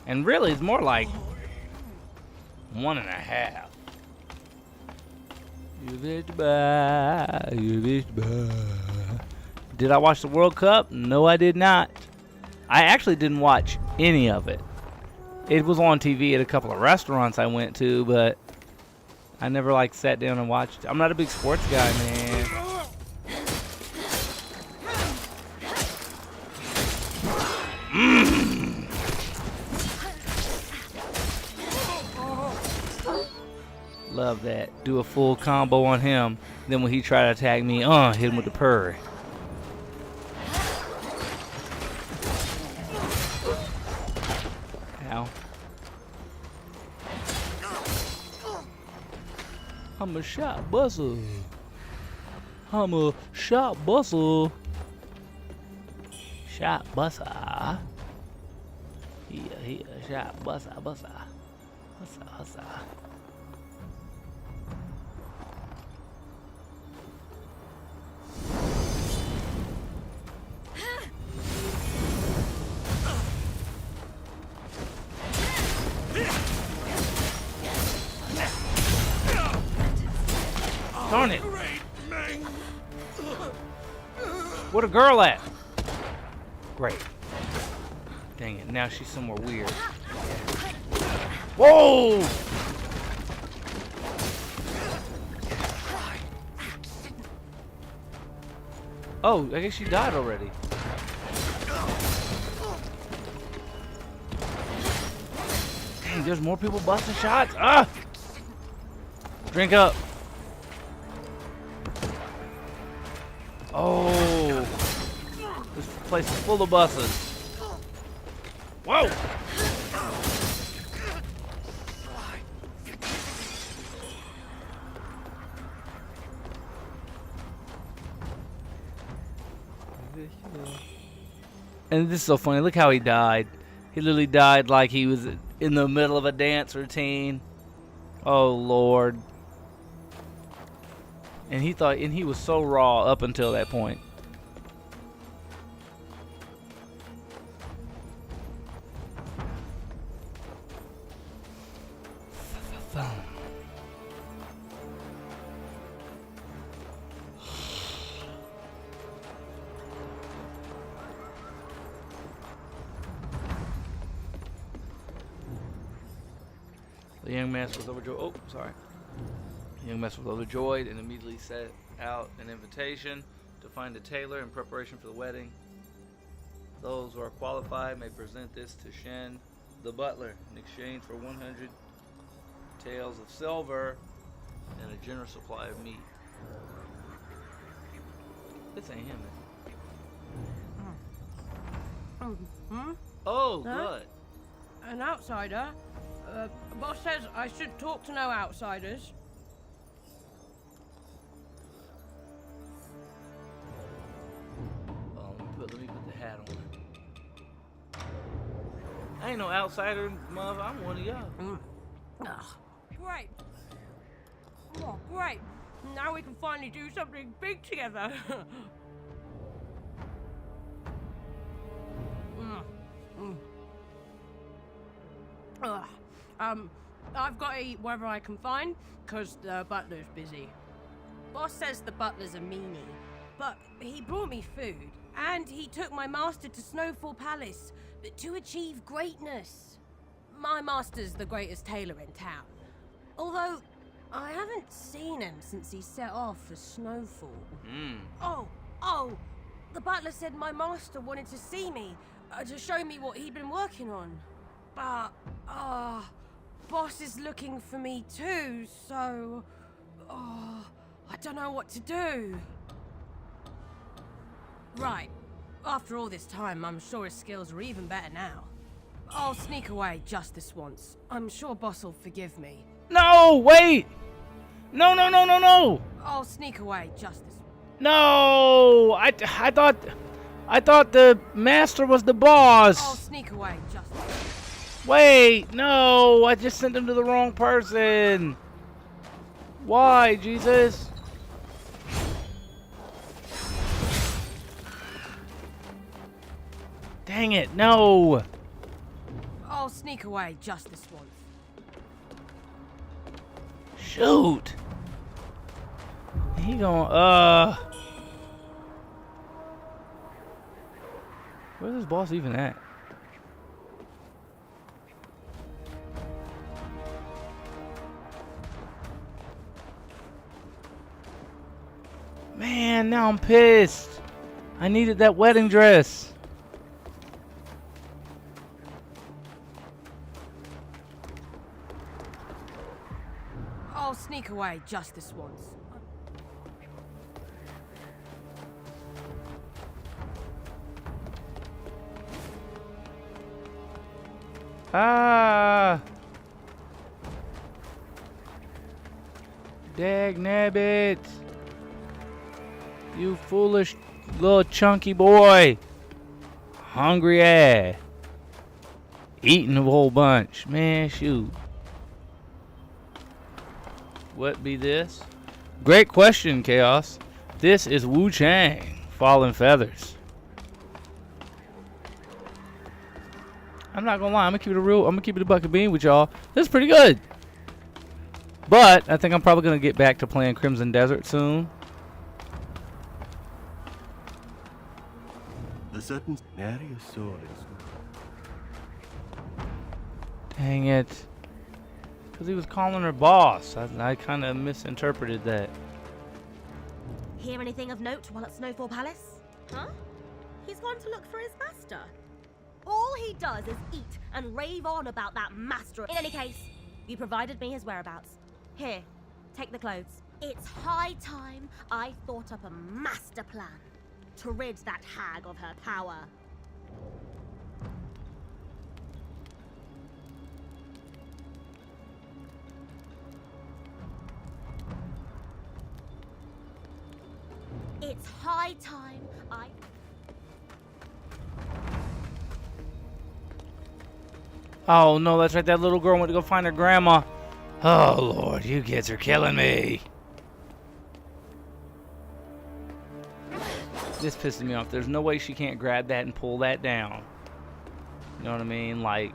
And really, it's more like 1.5. You bitch bye. You bitch bye. Did I watch the World Cup? No, I did not. I actually didn't watch any of it. It was on TV at a couple of restaurants I went to, but I never like sat down and watched it. I'm not a big sports guy, man. Love that. Do a full combo on him. Then when he try to attack me, hit him with the purr. Ow. I'm a shot busser. I'm a shot busser. Shot busser. Here, shot busser, busser. Busser, busser. Darn it! Where the girl at? Great. Dang it, now she's somewhere weird. Whoa! Oh, I guess she died already. Dang, there's more people busting shots. Ah! Drink up. Oh, this place is full of buses. Whoa! And this is so funny. Look how he died. He literally died like he was in the middle of a dance routine. Oh Lord. And he was so raw up until that point. The young master was overjoyed. Oh, sorry. The young master was overjoyed and immediately set out an invitation to find a tailor in preparation for the wedding. Those who are qualified may present this to Shen, the butler, in exchange for 100 taels of silver and a generous supply of meat. This ain't him, is it? Oh, good. An outsider? Boss says I should talk to no outsiders. Let me put the hat on. I ain't no outsider, mother. I'm one of y'all. Great. Oh, great. Now we can finally do something big together. I've got to eat wherever I can find, because the butler's busy. Boss says the butler's a meanie, but he brought me food, and he took my master to Snowfall Palace to achieve greatness. My master's the greatest tailor in town, although I haven't seen him since he set off for Snowfall. Oh, The butler said my master wanted to see me, to show me what he'd been working on. But, boss is looking for me too, so... I don't know what to do. Right. After all this time, I'm sure his skills are even better now. I'll sneak away just this once. I'm sure boss will forgive me. No, wait! No, no, no, no, no! I'll sneak away just this. No! I thought the master was the I'll boss. sneak away just this. Wait, no! I just sent him to the wrong person. Why, Jesus? Dang it, no! I'll sneak away just this once. Shoot! He going, where's this boss even at? Man, now I'm pissed. I needed that wedding dress. I'll sneak away just this once. Ah! Dag nabbit! You foolish little chunky boy! Hungry ass! Eating a whole bunch. Man, shoot. What be this? Great question, Chaos. This is Wu Chang, Fallen Feathers. I'm not gonna lie, I'm gonna keep it a bucket bean with y'all. This is pretty good. But I think I'm probably gonna get back to playing Crimson Desert soon. The certain nary a sword is Dang it. Because he was calling her boss. I kind of misinterpreted that. Hear anything of note while at Snowfall Palace? Huh? He's gone to look for his master. All he does is eat and rave on about that master. In any case, you provided me his whereabouts. Here, take the clothes. It's high time I thought up a master plan to rid that hag of her power. It's high time I... Oh no, that's right. That little girl went to go find her grandma. Oh Lord, you kids are killing me. This pisses me off. There's no way she can't grab that and pull that down. You know what I mean? Like,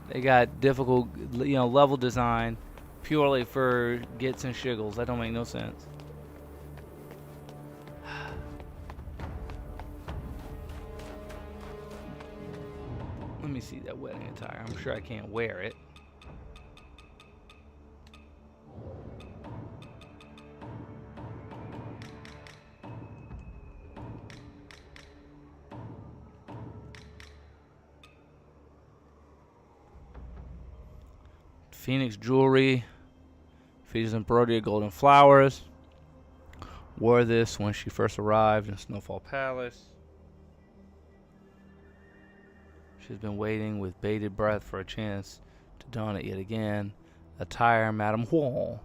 they got difficult, level design purely for gets and shiggles. That don't make no sense. Let me see that wedding attire. I'm sure I can't wear it. Phoenix jewelry. Features embroidery of golden flowers. Wore this when she first arrived in Snowfall Palace. She's been waiting with bated breath for a chance to don it yet again. Attire Madame Huang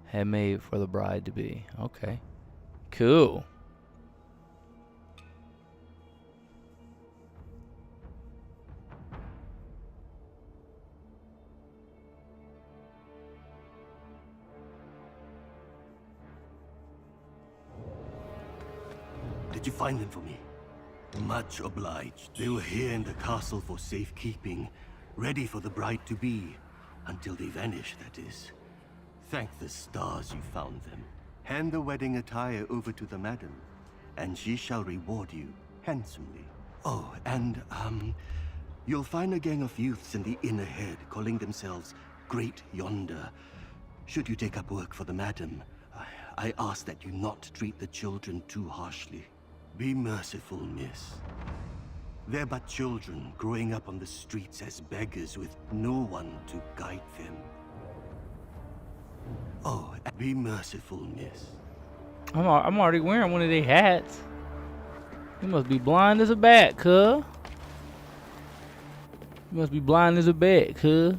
had made for the bride-to-be. Okay. Cool. Did you find them for me? Much obliged. They were here in the castle for safekeeping, ready for the bride-to-be. Until they vanish, that is. Thank the stars you found them. Hand the wedding attire over to the madam, and she shall reward you handsomely. Oh, and, you'll find a gang of youths in the inner head calling themselves Great Yonder. Should you take up work for the madam, I ask that you not treat the children too harshly. Be merciful, miss. They're but children growing up on the streets as beggars with no one to guide them. Oh, be merciful, miss. I'm already wearing one of their hats. You must be blind as a bat, cuh. You must be blind as a bat, cuh.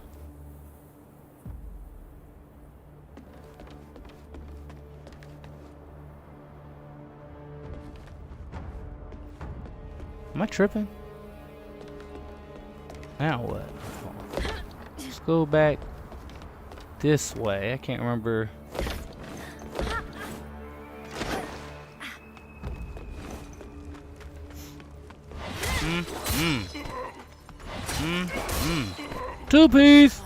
Am I tripping? Now what? Let's go back this way. I can't remember. Two-piece!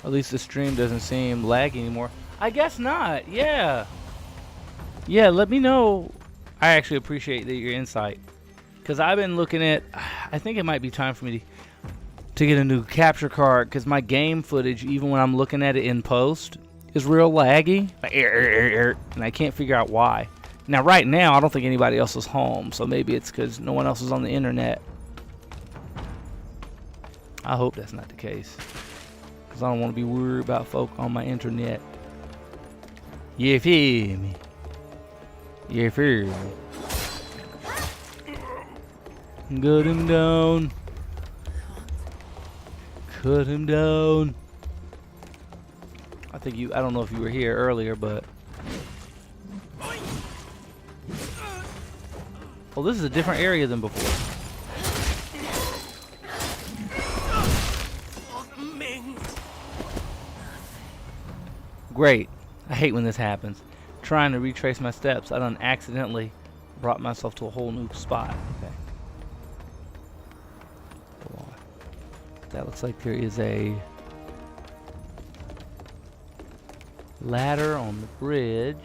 At least the stream doesn't seem laggy anymore. I guess not, yeah. Yeah, let me know. I actually appreciate your insight. Because I've been looking at, I think it might be time for me to get a new capture card. Because my game footage, even when I'm looking at it in post, is real laggy. Like, and I can't figure out why. Now, right now, I don't think anybody else is home. So maybe it's because no one else is on the internet. I hope that's not the case. Because I don't want to be worried about folk on my internet. You feel me? You feel me? Cut him down. Cut him down. I don't know if you were here earlier, but... Oh, this is a different area than before. Great. I hate when this happens. Trying to retrace my steps, I done accidentally brought myself to a whole new spot. Okay. Hold on. That looks like there is a ladder on the bridge.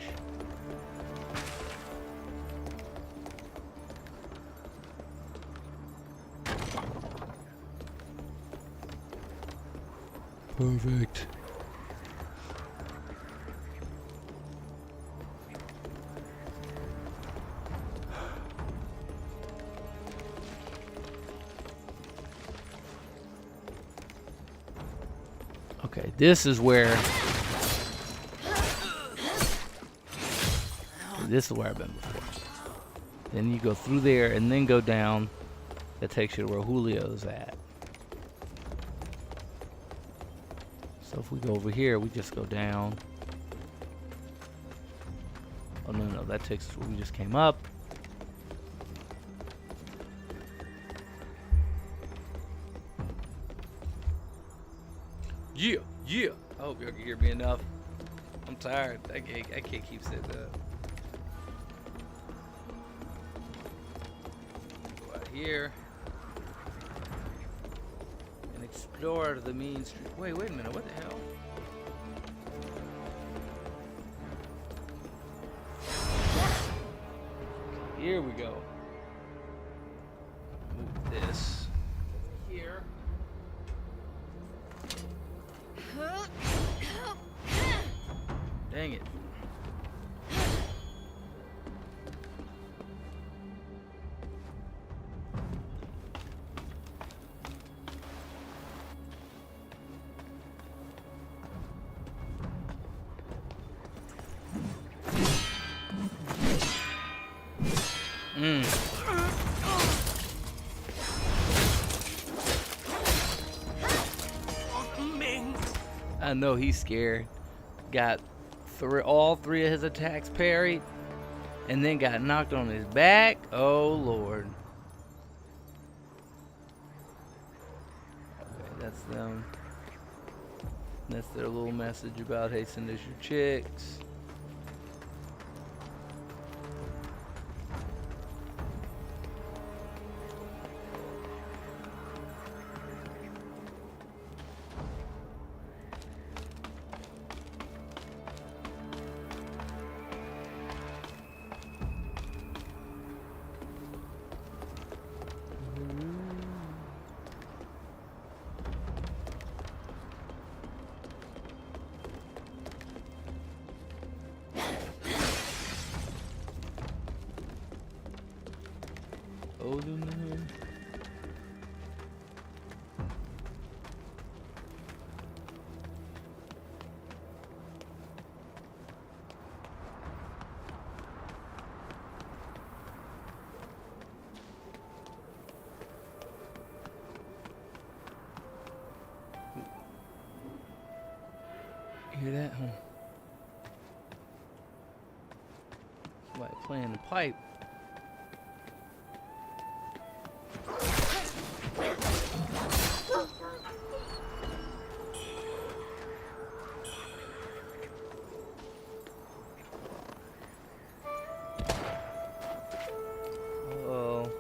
Perfect. Okay, this is where I've been before. Then you go through there and then go down. That takes you to where Julio's at. So if we go over here, we just go down. Oh no, that takes us where we just came up. Yeah, yeah. I hope y'all can hear me enough. I'm tired. I can't keep sitting up. Go out here and explore the mean street. Wait a minute. What the hell? Here we go. Move this here. Dang it. I know he's scared. Got all three of his attacks parried, and then got knocked on his back. Oh Lord. Okay, that's them. That's their little message about, hey, send us your chicks. Aluminum. Hear that, huh? Somebody playing the pipe. Oh.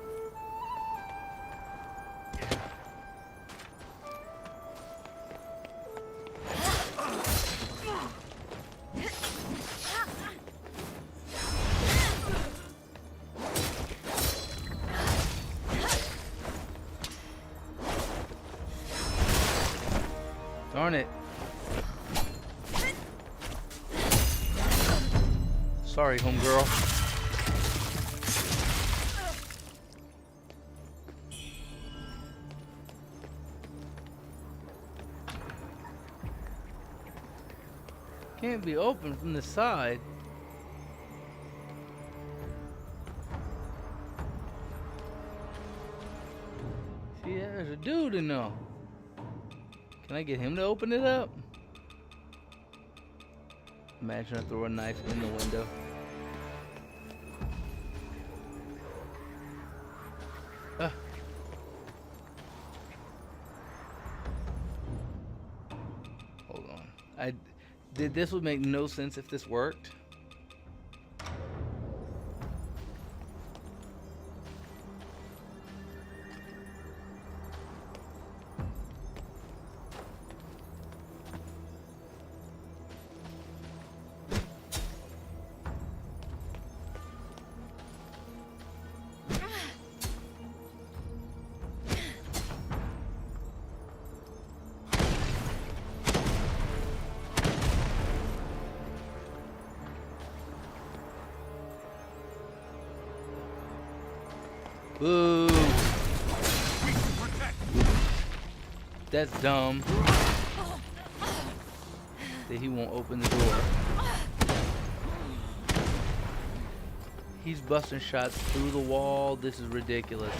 Darn it. Sorry, homegirl. Can't be open from the side. See, there's a dude in there. Can I get him to open it up? Imagine I throw a knife in the window. Ah. Hold on. This would make no sense if this worked. Boo! That's dumb. That he won't open the door. He's busting shots through the wall. This is ridiculous.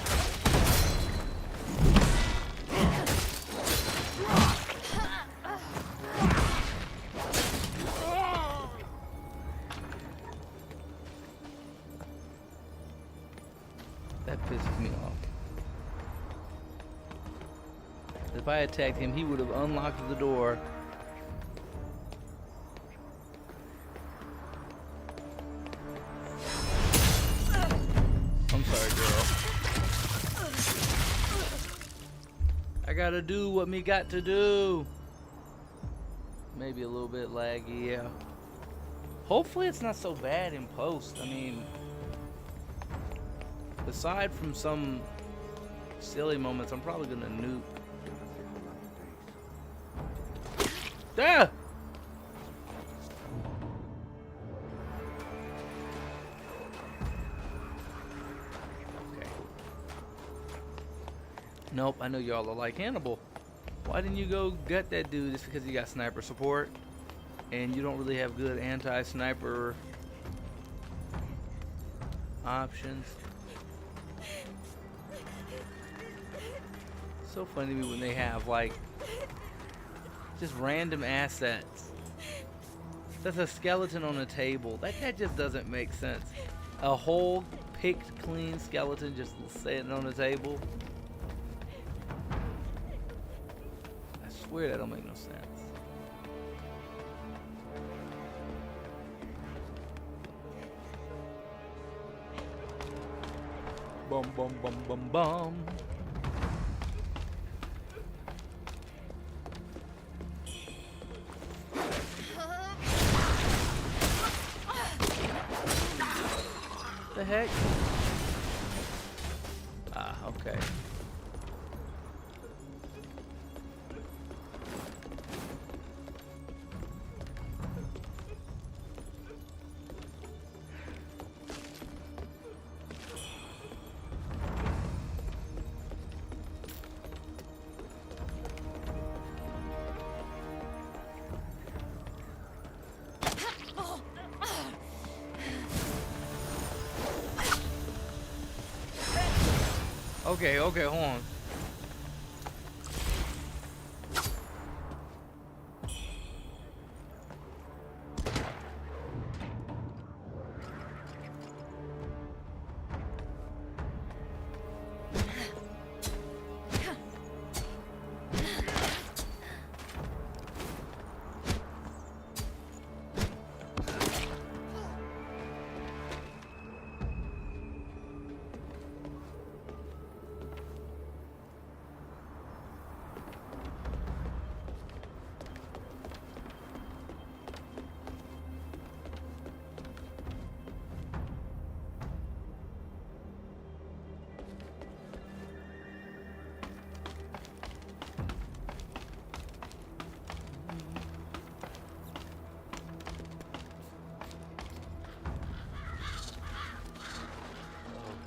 That pisses me off. If I attacked him, he would have unlocked the door. I'm sorry, girl. I gotta do what me got to do. Maybe a little bit laggy, yeah. Hopefully it's not so bad in post. I mean, aside from some silly moments, I'm probably gonna nuke. Ah! Okay. Nope, I know y'all are like, Hannibal, why didn't you go gut that dude? Just because you got sniper support and you don't really have good anti-sniper options. So funny to me when they have like just random assets. That's a skeleton on a table. That just doesn't make sense. A whole picked clean skeleton just sitting on a table. I swear that don't make no sense. Bum bum bum bum bum. The heck? Ah, okay. Okay, hold on.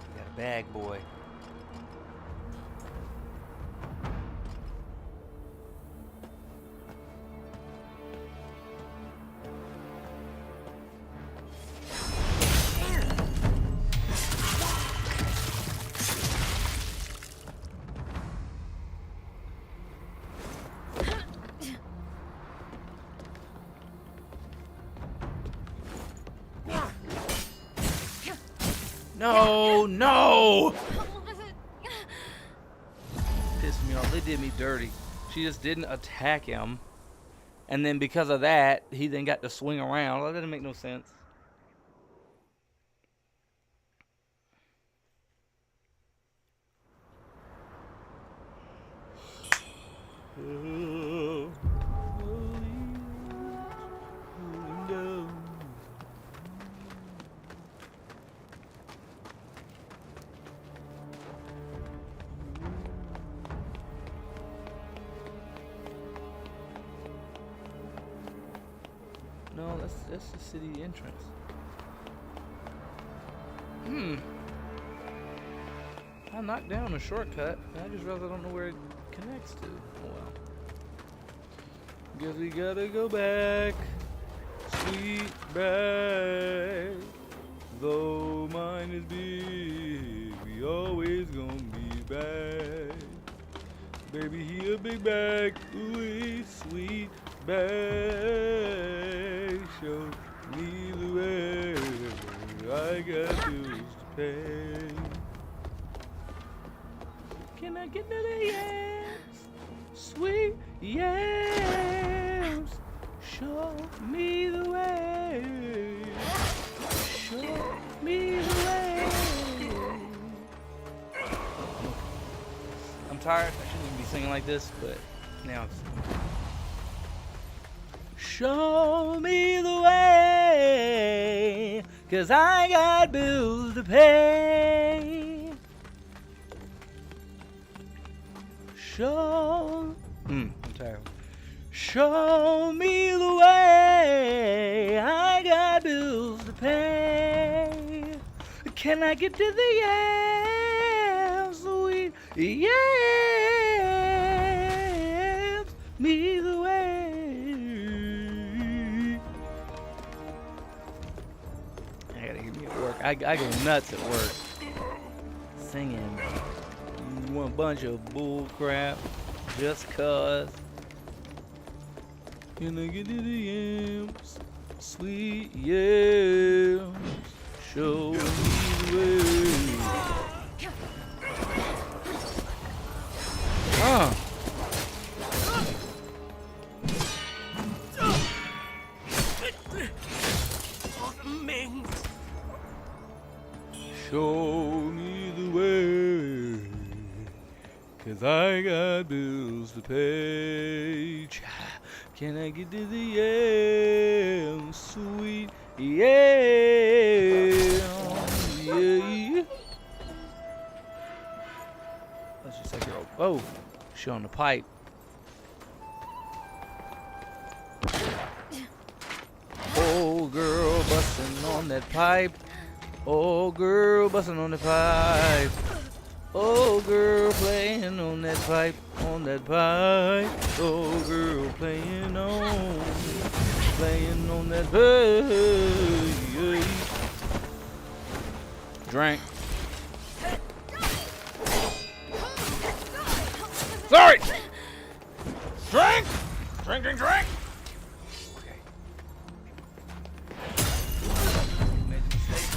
You got a bag, boy. No, no! Pissed me off. They did me dirty. She just didn't attack him. And then because of that, he then got to swing around. That didn't make no sense. No, that's the city entrance. I knocked down a shortcut, and I just realized I don't know where it connects to. Oh well. Guess we gotta go back. Sweet back. Though mine is big, we always gonna be back. Baby, he a big bag. Ooh, sweet bag. Show me the way. I got bills to pay. Can I get to the yams? Sweet yams. Show me the way. Show me the way. I'm tired. I shouldn't even be singing like this, but now it's. Show me the way, 'cause I got bills to pay. I'm tired. Show me the way, I got bills to pay. Can I get to the yams, sweet yams, me the way. I gotta hear me at work. I go nuts at work. Singing one bunch of bull crap just cause. Can I get to the yams, sweet yams, show me the way. Show me the way, 'cause I got bills to pay. Can I get to the yams, sweet yams, yeah. Let's just take her over. Oh, she on the pipe. Oh, girl, busting on that pipe. Oh, girl, busting on the pipe. Oh, girl, playing on that pipe, on that pipe. Oh, girl, playing on that pipe. Drink. Sorry! Drink! Drink, drink, drink! Okay. Made the mistake.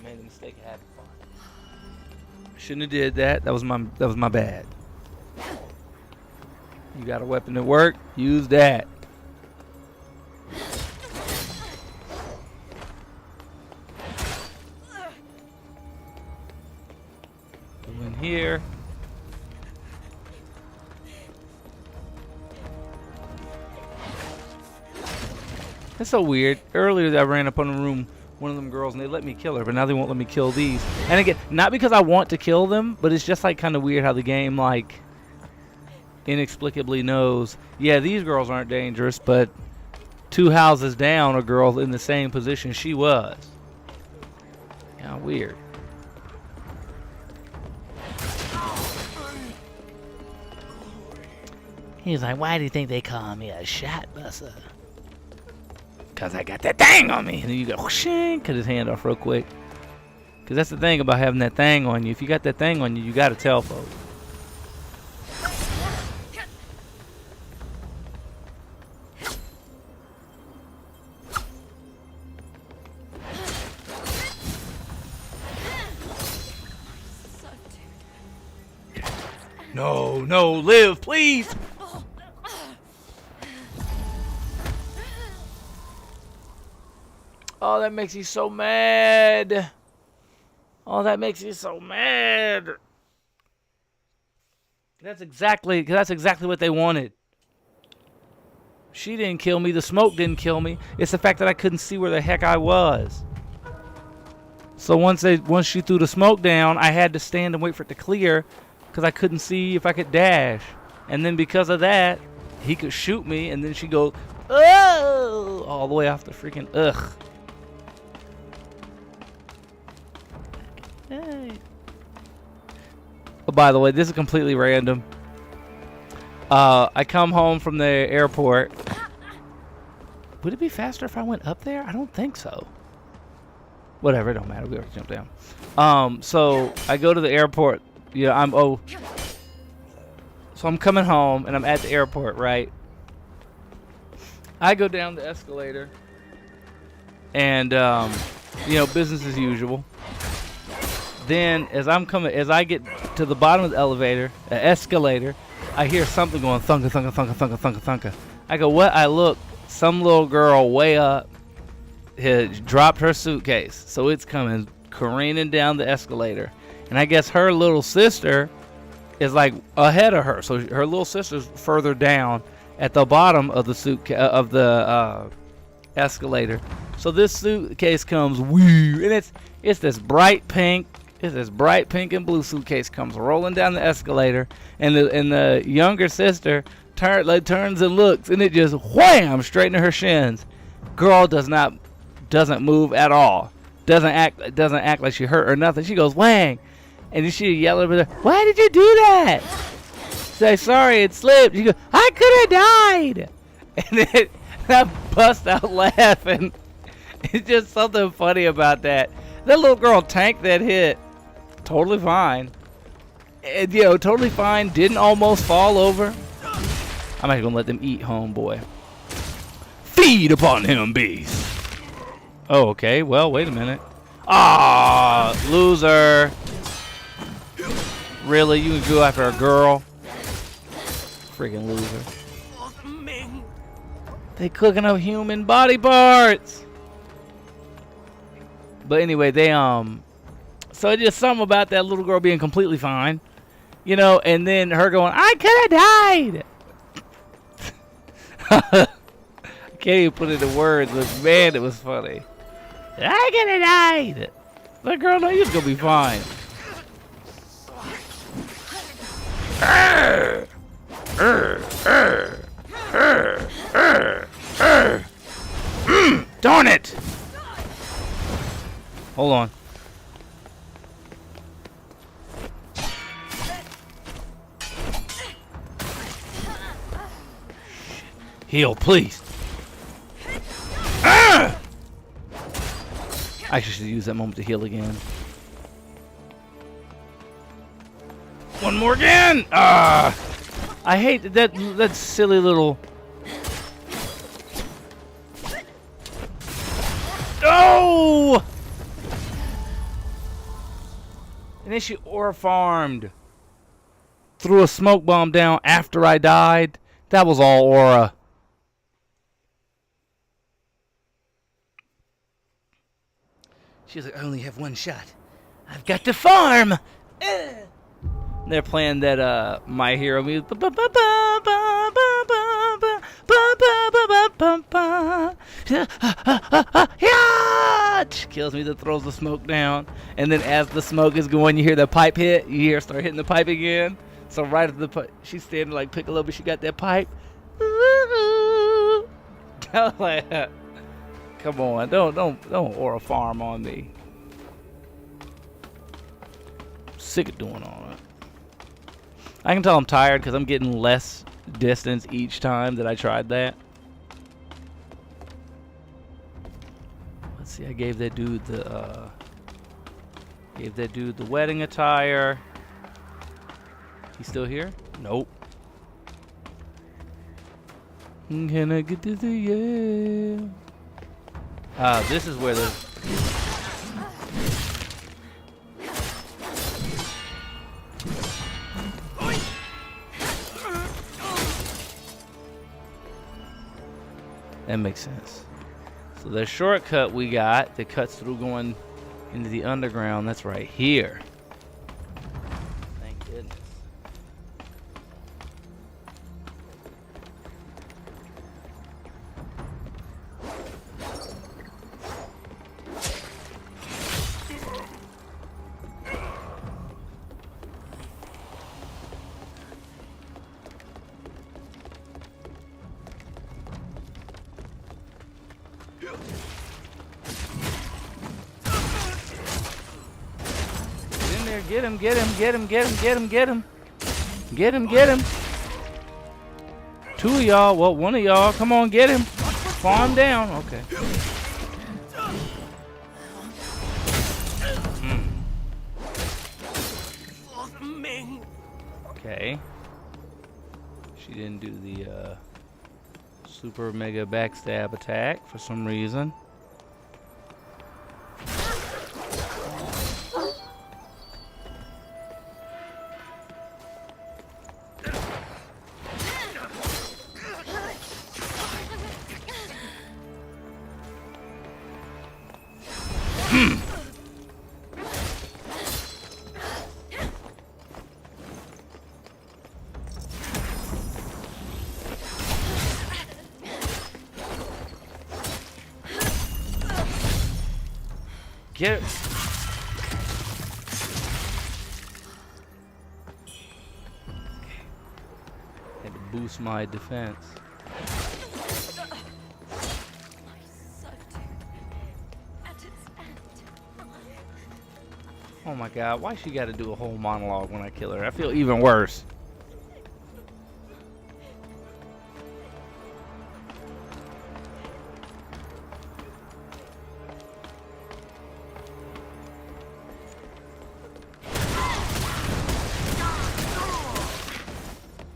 Made the mistake of having fun. Shouldn't have did that. That was my bad. You got a weapon at work? Use that. Go in here. That's so weird. Earlier I ran up on a room, one of them girls, and they let me kill her, but now they won't let me kill these. And again, not because I want to kill them, but it's just like kind of weird how the game like inexplicably knows, yeah, these girls aren't dangerous, but 2 houses down, a girl in the same position she was. Yeah, weird. He's like, why do you think they call me a shot busser? Because I got that thing on me. And then you go, whoosh, cut his hand off real quick. Because that's the thing about having that thing on you. If you got that thing on you, you got to tell folks. No, no, live, please. Oh, that makes you so mad. Oh, that makes you so mad. That's exactly what they wanted. She didn't kill me. The smoke didn't kill me. It's the fact that I couldn't see where the heck I was. So once she threw the smoke down, I had to stand and wait for it to clear because I couldn't see if I could dash. And then because of that, he could shoot me, and then she goes, oh, all the way off the freaking ugh. Hey. Oh, by the way, this is completely random. I come home from the airport. Would it be faster if I went up there? I don't think so. Whatever, it don't matter. We already jumped down. So I go to the airport. Yeah, so I'm coming home and I'm at the airport, right? I go down the escalator, and business as usual. Then as I get to the bottom of the escalator, I hear something going thunka, thunka, thunka, thunka, thunka, thunka. I go, what? I look, some little girl way up had dropped her suitcase, so it's coming careening down the escalator. And I guess her little sister is like ahead of her, so her little sister's further down at the bottom of the escalator. So this suitcase comes, woo, and it's this bright pink. It's this bright pink and blue suitcase comes rolling down the escalator, and the younger sister turns and looks, and it just wham straight into her shins. Girl doesn't move at all. Doesn't act like she hurt or nothing. She goes whang, and then she yell over there, "Why did you do that?" Say, "Sorry, it slipped." She goes, "I could have died," and then I bust out laughing. It's just something funny about that. That little girl tanked that hit. Totally fine. And, totally fine. Didn't almost fall over. I'm not gonna let them eat, homeboy. Feed upon him, beast. Oh, okay. Well, wait a minute. Ah, loser. Really? You can go after a girl? Freaking loser. They cooking up human body parts. But anyway, so it's just something about that little girl being completely fine, and then her going, "I could have died." I can't even put it into words, but man, it was funny. "I could have died." The girl knew he was gonna be fine. Darn it! Hold on. Heal, please. I actually should use that moment to heal again. One more again! Ah! I hate that silly little... Oh! And then she aura farmed. Threw a smoke bomb down after I died. That was all aura. She's like, I only have one shot. I've got to farm! They're playing that My Hero music. Kills me that throws the smoke down. And then as the smoke is going, you hear the pipe hit. You hear her start hitting the pipe again. So right at the pipe, she's standing like Piccolo, but she got that pipe. Come on, don't aura farm on me. I'm sick of doing all that. I can tell I'm tired because I'm getting less distance each time that I tried that. Let's see, I gave that dude the wedding attire. He's still here? Nope. Can I get to the yeah? This is where the that makes sense. So the shortcut we got that cuts through going into the underground, that's right here. Thank goodness. Get him, get him, get him, get him, get him, get him. Get him, get him. Two of y'all, well, one of y'all, come on, get him. Farm down, okay. Okay. She didn't do the super mega backstab attack for some reason. Get it. Had to boost my defense. Oh my god, why she gotta do a whole monologue when I kill her? I feel even worse.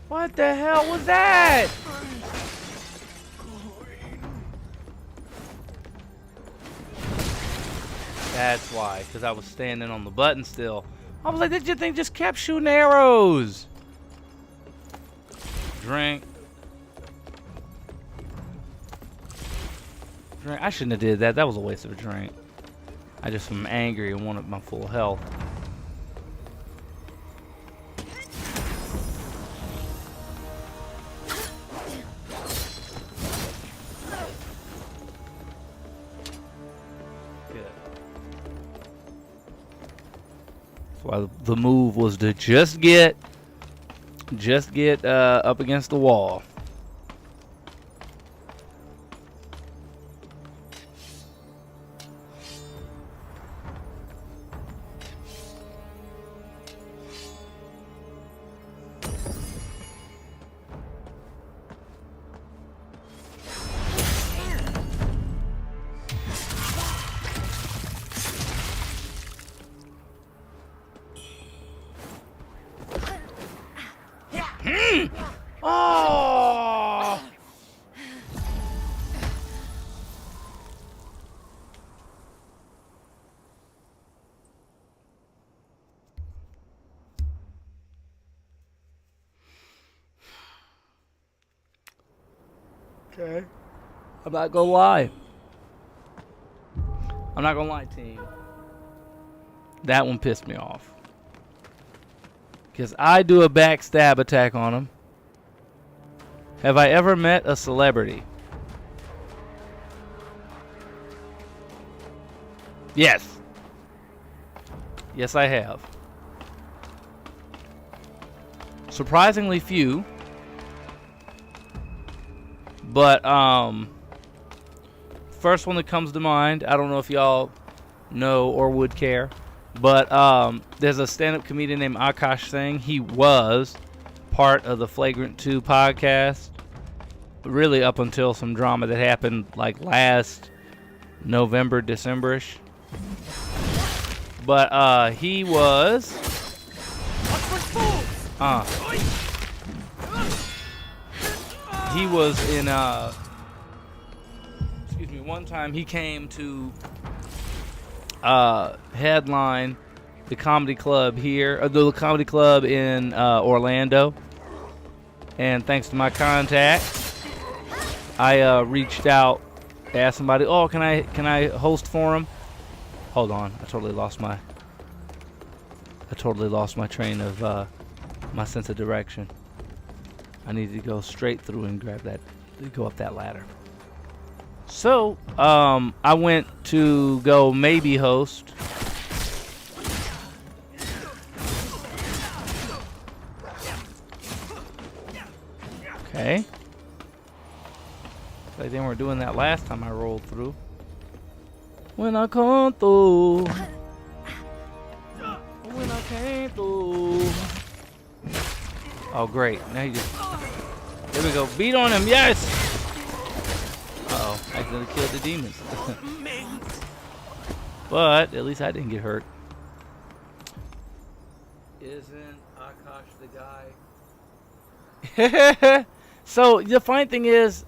What the hell was that? That's why, because I was standing on the button still. I was like, this thing just kept shooting arrows. Drink. Drink. I shouldn't have did that. That was a waste of a drink. I just am angry and wanted my full health. Well, the move was to just get up against the wall. Oh! Okay. I'm not gonna lie. I'm not gonna lie, team. That one pissed me off. Because I do a backstab attack on him. Have I ever met a celebrity? Yes. Yes, I have. Surprisingly few. But, first one that comes to mind, I don't know if y'all know or would care, but there's a stand-up comedian named Akash Singh. He was part of the Flagrant 2 podcast, really up until some drama that happened like last November, December-ish. But he was he was in excuse me, one time he came to headline the comedy club here, or the comedy club in Orlando, and thanks to my contacts, I reached out, asked somebody, oh, can I host for him? Hold on, I totally lost my train of my sense of direction. I need to go straight through and grab that, go up that ladder. So, I went to go maybe host. Okay. Like they weren't doing that last time I rolled through. When I come through. When I came through. Oh, great. Now you just... There we go. Beat on him. Yes! Uh-oh. I accidentally killed the demons. But at least I didn't get hurt. Isn't Akash the guy? So, the funny thing is,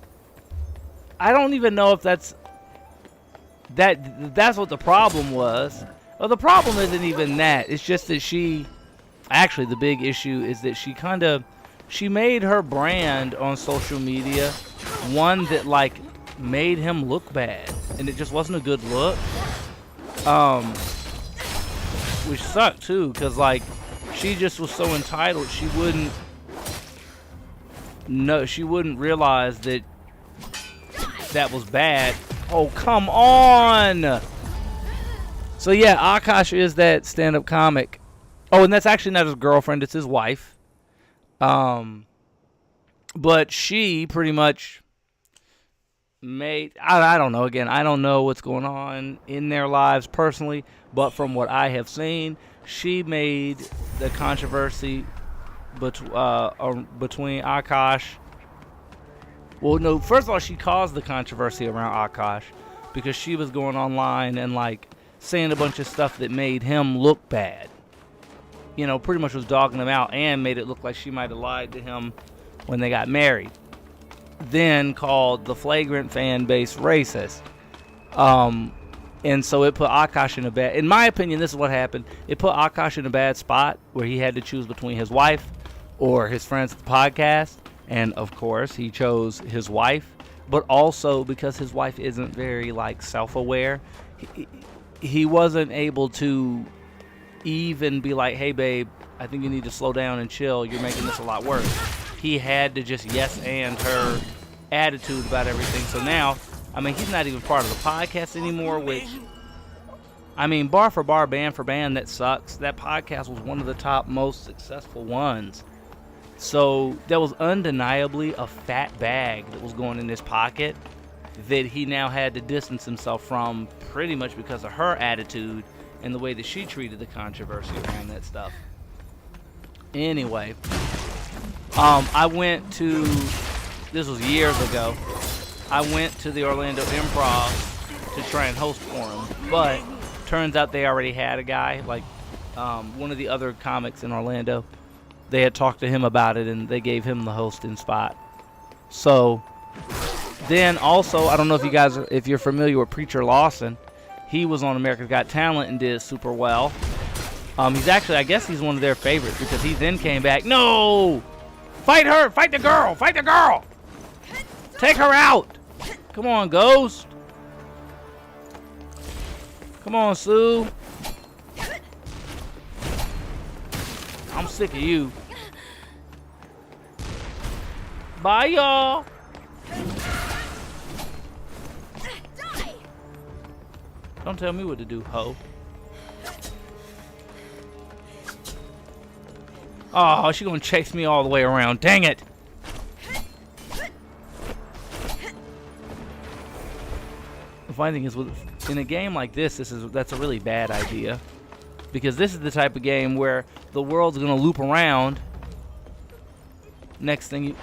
I don't even know if that's what the problem was. Well, the problem isn't even that. It's just that she... Actually, the big issue is that she made her brand on social media one that, like, made him look bad. And it just wasn't a good look. Which sucked, too, because, like, she just was so entitled, she wouldn't realize that was bad. Oh, come on! So, yeah, Akash is that stand-up comic. Oh, and that's actually not his girlfriend, it's his wife. But she pretty much made... I don't know, again, I don't know what's going on in their lives personally, but from what I have seen, she made the controversy between Akash... Well, no, first of all, she caused the controversy around Akash because she was going online and, like, saying a bunch of stuff that made him look bad. You know, pretty much was dogging him out and made it look like she might have lied to him when they got married. Then called the Flagrant fan base racist. And so it put Akash in a bad... In my opinion, this is what happened. It put Akash in a bad spot where he had to choose between his wife or his friends at the podcast. And, of course, he chose his wife. But also because his wife isn't very, like, self-aware. He wasn't able to even be like, hey, babe, I think you need to slow down and chill. You're making this a lot worse. He had to just yes and her attitude about everything. So now, I mean, he's not even part of the podcast anymore, which, I mean, bar for bar, band for band, that sucks. That podcast was one of the top most successful ones. So there was undeniably a fat bag that was going in his pocket that he now had to distance himself from pretty much because of her attitude and the way that she treated the controversy around that stuff. Anyway, I went to, this was years ago, I went to the Orlando Improv to try and host for him, but turns out they already had a guy, like one of the other comics in Orlando they had talked to him about it, and they gave him the hosting spot. So then also, I don't know if you're familiar with Preacher Lawson. He was on America's Got Talent and did super well. He's actually, I guess he's one of their favorites because he then came back. No! Fight her! Fight the girl! Fight the girl! Take her out! Come on, Ghost. Come on, Sue. I'm sick of you. Bye, y'all. Don't tell me what to do, ho. Oh, she's gonna chase me all the way around. Dang it. The funny thing is, in a game like this, that's a really bad idea. Because this is the type of game where the world's gonna loop around. Next thing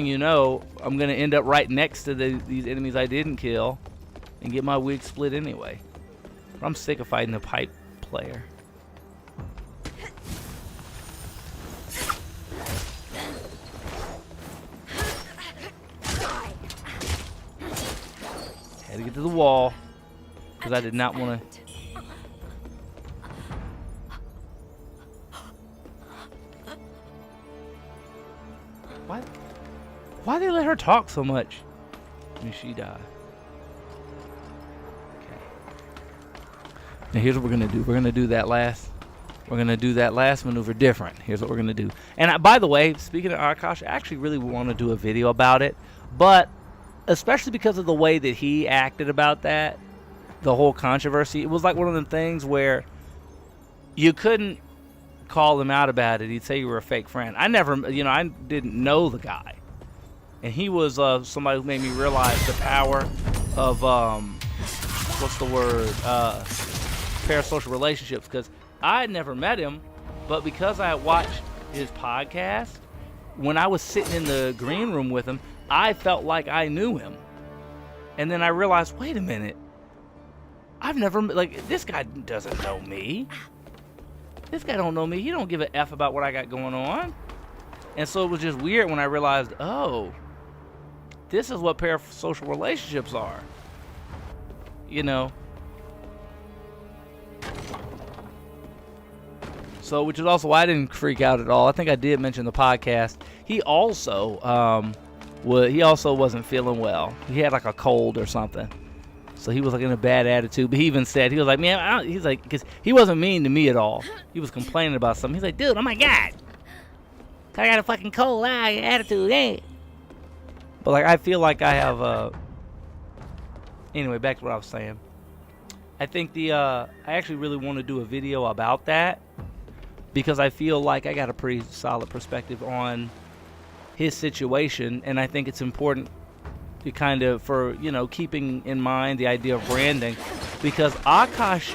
you know, I'm gonna end up right next to these enemies I didn't kill and get my wig split anyway. I'm sick of fighting a pipe player. Had to get to the wall because I did not want to. Why they let her talk so much? And she died. Okay. Now here's what we're gonna do. We're gonna do that last maneuver different. Here's what we're gonna do. And by the way, speaking of Akash, I actually really want to do a video about it, but especially because of the way that he acted about that, the whole controversy, it was like one of them things where you couldn't call him out about it. He'd say you were a fake friend. I didn't know the guy. And he was somebody who made me realize the power of, parasocial relationships. Because I had never met him, but because I had watched his podcast, when I was sitting in the green room with him, I felt like I knew him. And then I realized, wait a minute. I've never, this guy doesn't know me. This guy don't know me. He don't give a F about what I got going on. And so it was just weird when I realized, oh, this is what parasocial relationships are. You know. So, which is also why I didn't freak out at all. I think I did mention the podcast. He also wasn't feeling well. He had like a cold or something. So he was like in a bad attitude. But he even said, he was like, man, he's like, because he wasn't mean to me at all. He was complaining about something. He's like, dude, oh my God. I got a fucking cold attitude, eh? But like, I feel like I have, anyway, back to what I was saying. I think I actually really want to do a video about that. Because I feel like I got a pretty solid perspective on his situation. And I think it's important to kind of, for, keeping in mind the idea of branding. Because Akash,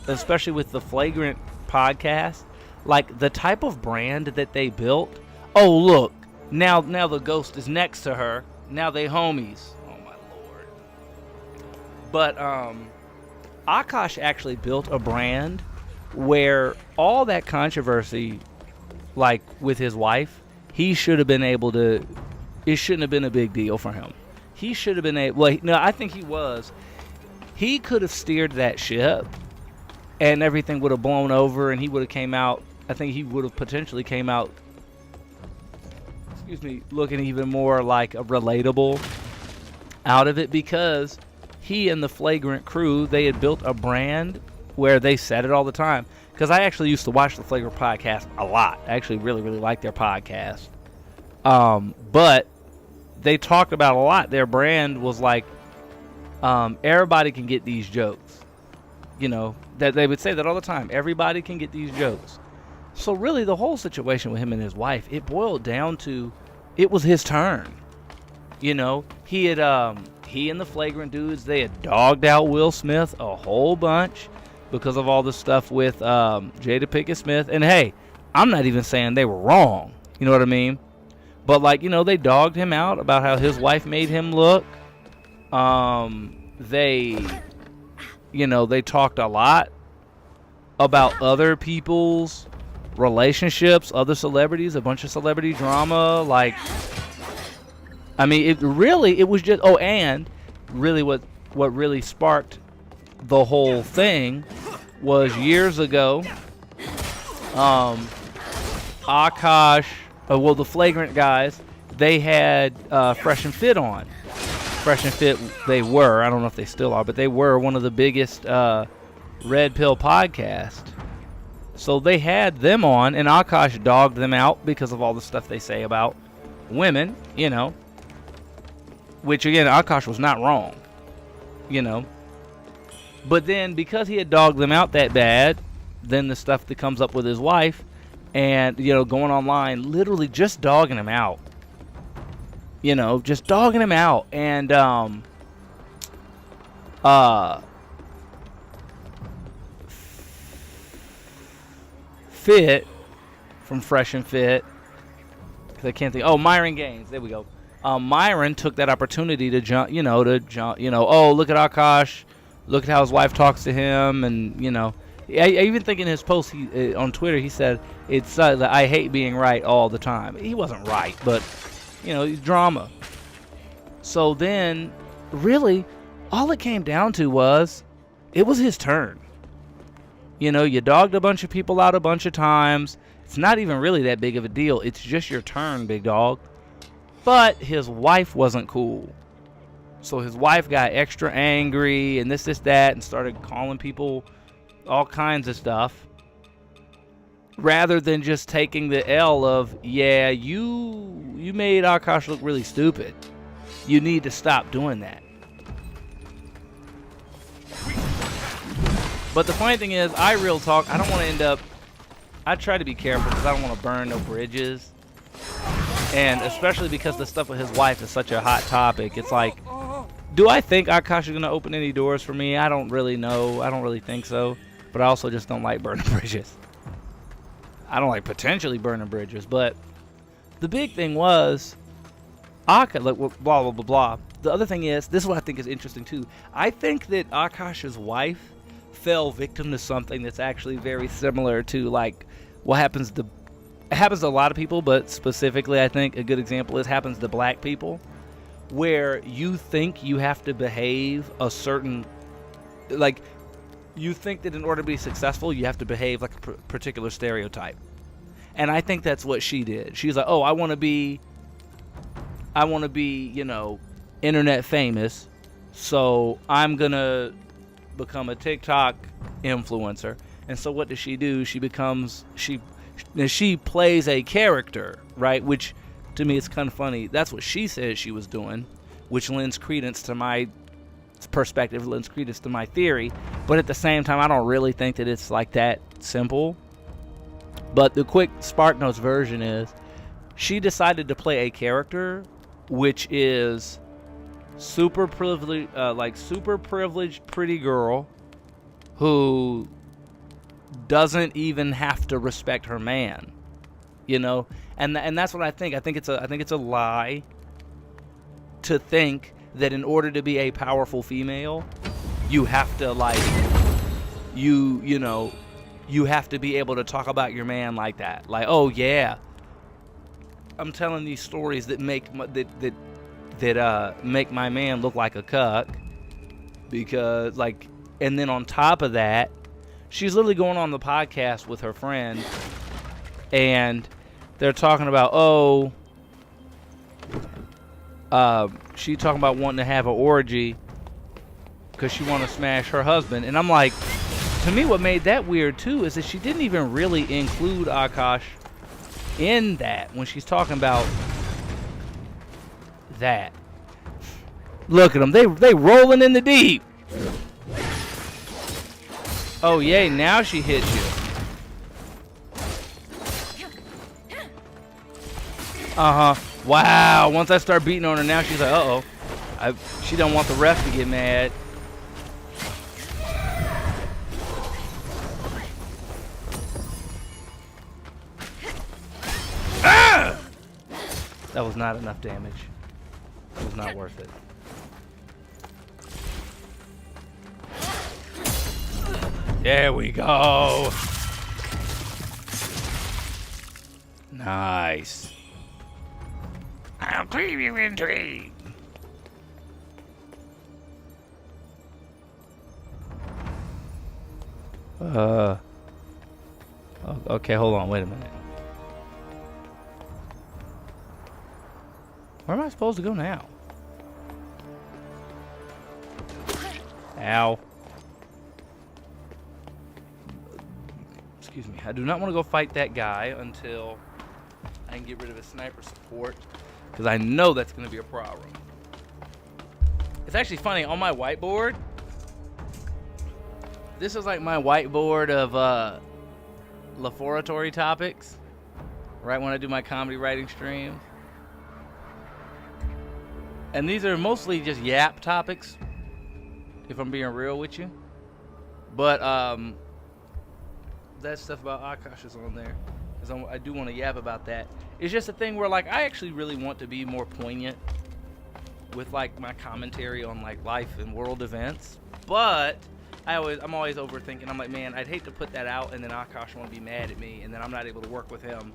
especially with the Flagrant podcast, like the type of brand that they built. Oh, look, now the ghost is next to her. Now they homies. Oh my Lord. But Akash actually built a brand where all that controversy, like with his wife, he should have been able to. It shouldn't have been a big deal for him. He should have been able. Well, no, I think he was. He could have steered that ship, and everything would have blown over, and he would have came out. I think he would have potentially came out, looking even more like a relatable out of it, because he and the Flagrant crew, they had built a brand where they said it all the time. Because I actually used to watch the Flagrant podcast a lot. I actually really, really like their podcast. But they talked about a lot. Their brand was like, everybody can get these jokes. That they would say that all the time. Everybody can get these jokes. So really, the whole situation with him and his wife, it boiled down to, it was his turn. He had, he and the Flagrant dudes, they had dogged out Will Smith a whole bunch because of all the stuff with Jada Pinkett Smith. And hey, I'm not even saying they were wrong. You know what I mean? But they dogged him out about how his wife made him look. They talked a lot about other people's relationships, other celebrities, a bunch of celebrity drama. Like, I mean, it was just, oh, and really what really sparked the whole thing was years ago, Akash, well, the Flagrant guys, they had Fresh and Fit on. Fresh and Fit, they were, I don't know if they still are, but they were one of the biggest Red Pill podcasts. So they had them on, and Akash dogged them out because of all the stuff they say about women, you know. Which, again, Akash was not wrong, you know. But then, because he had dogged them out that bad, then the stuff that comes up with his wife, and, you know, going online, literally just dogging him out. You know, just dogging him out. And, Fit, from Fresh and Fit, because I can't think, oh, Myron Gaines, there we go. Myron took that opportunity to jump, oh, look at Akash, look at how his wife talks to him, and, you know, I even think in his post on Twitter, he said, it's that I hate being right all the time. He wasn't right, but, you know, he's drama. So then, really, all it came down to was, it was his turn. You know, you dogged a bunch of people out a bunch of times. It's not even really that big of a deal. It's just your turn, big dog. But his wife wasn't cool. So his wife got extra angry and this, that, and started calling people all kinds of stuff. Rather than just taking the L of, yeah, you made Akash look really stupid. You need to stop doing that. But the funny thing is, I real talk, I don't want to end up, I try to be careful because I don't want to burn no bridges. And especially because the stuff with his wife is such a hot topic. It's like, do I think Akash is going to open any doors for me? I don't really know. I don't really think so. But I also just don't like burning bridges. I don't like potentially burning bridges. But the big thing was, Akash, like, blah, blah, blah, blah. The other thing is, this is what I think is interesting too. I think that Akash's wife fell victim to something that's actually very similar to, like, what happens to, it happens to a lot of people, but specifically I think a good example is happens to black people, where you think you have to behave a certain, like, you think that in order to be successful you have to behave like a particular stereotype. And I think that's what she did. She's like, oh, I want to be, you know, internet famous, so I'm gonna become a TikTok influencer. And so what does she do? She becomes, she plays a character, right? Which to me is kind of funny. That's what she says she was doing, which lends credence to my perspective, lends credence to my theory. But at the same time, I don't really think that it's like that simple. But the quick SparkNotes version is, she decided to play a character which is super privileged pretty girl who doesn't even have to respect her man, you know. And that's what I think. I think it's a lie to think that in order to be a powerful female, you have to, like, you know, you have to be able to talk about your man like that. Like, oh yeah, I'm telling these stories that make make my man look like a cuck, because, like, and then on top of that, she's literally going on the podcast with her friend, and they're talking about, she talking about wanting to have an orgy because she want to smash her husband. And I'm like, to me, what made that weird too is that she didn't even really include Akash in that when she's talking about that. Look at them, they rolling in the deep. Oh yay, now she hits you. Wow, once I start beating on her, now she's like, uh-oh. She don't want the ref to get mad. Ah! That was not enough damage. It was not worth it. There we go. Nice. I'll keep you intrigued. Okay, hold on, wait a minute. Where am I supposed to go now? Ow. Excuse me. I do not want to go fight that guy until I can get rid of his sniper support, because I know that's going to be a problem. It's actually funny, on my whiteboard, this is like my whiteboard of Laforatory topics, right when I do my comedy writing streams. And these are mostly just yap topics, if I'm being real with you. But that stuff about Akash is on there, because I do want to yap about that. It's just a thing where, like, I actually really want to be more poignant with, like, my commentary on, like, life and world events. But I'm always overthinking. I'm like, man, I'd hate to put that out and then Akash won't be mad at me, and then I'm not able to work with him.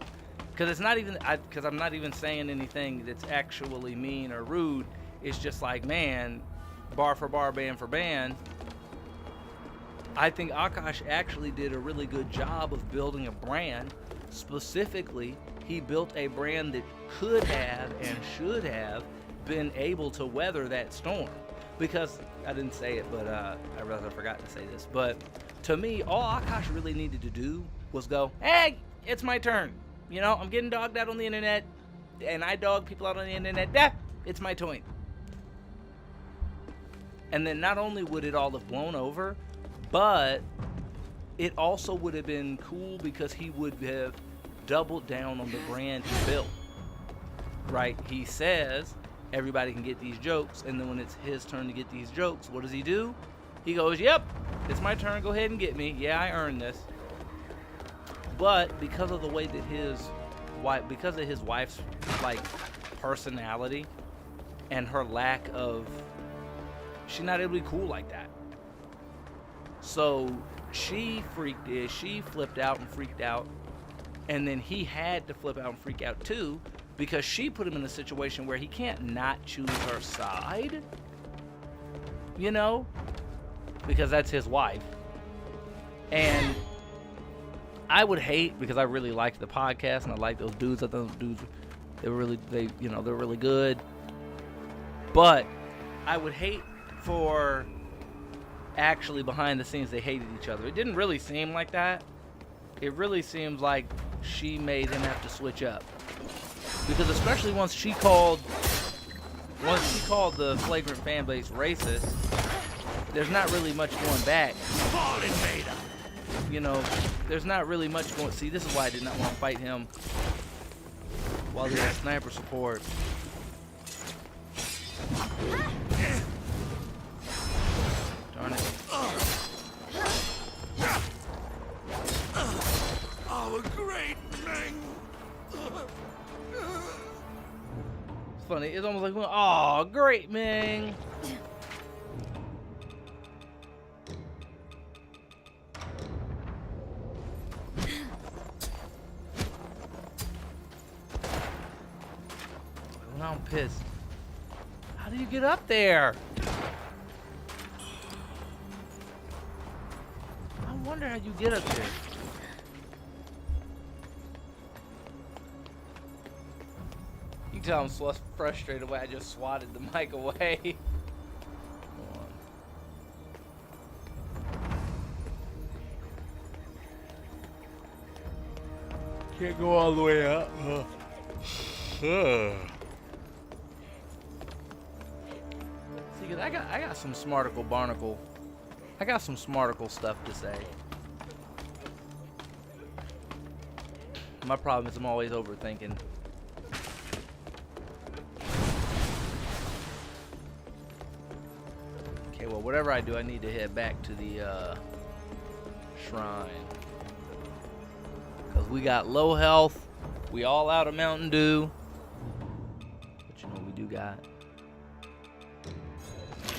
Because it's not even, because I'm not even saying anything that's actually mean or rude. It's just like, man, bar for bar, band for band. I think Akash actually did a really good job of building a brand. Specifically, he built a brand that could have and should have been able to weather that storm. Because, I didn't say it, but I realized I forgot to say this. But to me, all Akash really needed to do was go, hey, it's my turn. You know, I'm getting dogged out on the internet, and I dog people out on the internet. It's my turn. And then not only would it all have blown over, but it also would have been cool because he would have doubled down on the brand he built. Right? He says everybody can get these jokes, and then when it's his turn to get these jokes, what does he do? He goes, yep, it's my turn, go ahead and get me. Yeah, I earned this. But because of the way that his wife's like personality and her lack of, she's not able to be cool like that. So she flipped out and freaked out, and then he had to flip out and freak out too, because she put him in a situation where he can't not choose her side, you know, because that's his wife. And I would hate, because I really liked the podcast and I like those dudes. I thought those dudes, they're really good. But I would hate for actually behind the scenes they hated each other. It didn't really seem like that. It really seems like she made him have to switch up. Because especially once she called the Flagrant fan base racist, there's not really much going back. You know, there's not really much going. See, this is why I did not want to fight him while he had sniper support. Darn it. Oh, great thing! It's funny. It's almost like, oh, great, Ming. Now I'm pissed. How do you get up there? I wonder how you get up there. You can tell I'm so frustrated why I just swatted the mic away. Can't go all the way up. See, cause I got some smarticle barnacle. I got some smarticle stuff to say. My problem is I'm always overthinking. Okay, well, whatever I do, I need to head back to the shrine. Because we got low health. We all out of Mountain Dew. But you know we do got.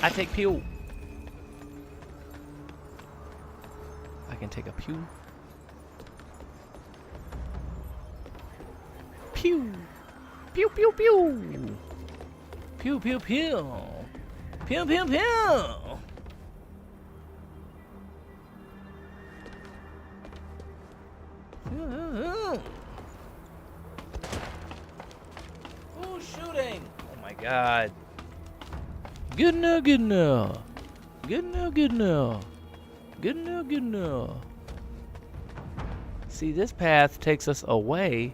I take pew. I can take a pew. pew. Pew, pew, pew. Pew, pew, pew. Pew, pew, pew. Who's shooting? Oh my god. Good enough, good enough. Good enough, good enough. Good enough, good enough. See, this path takes us away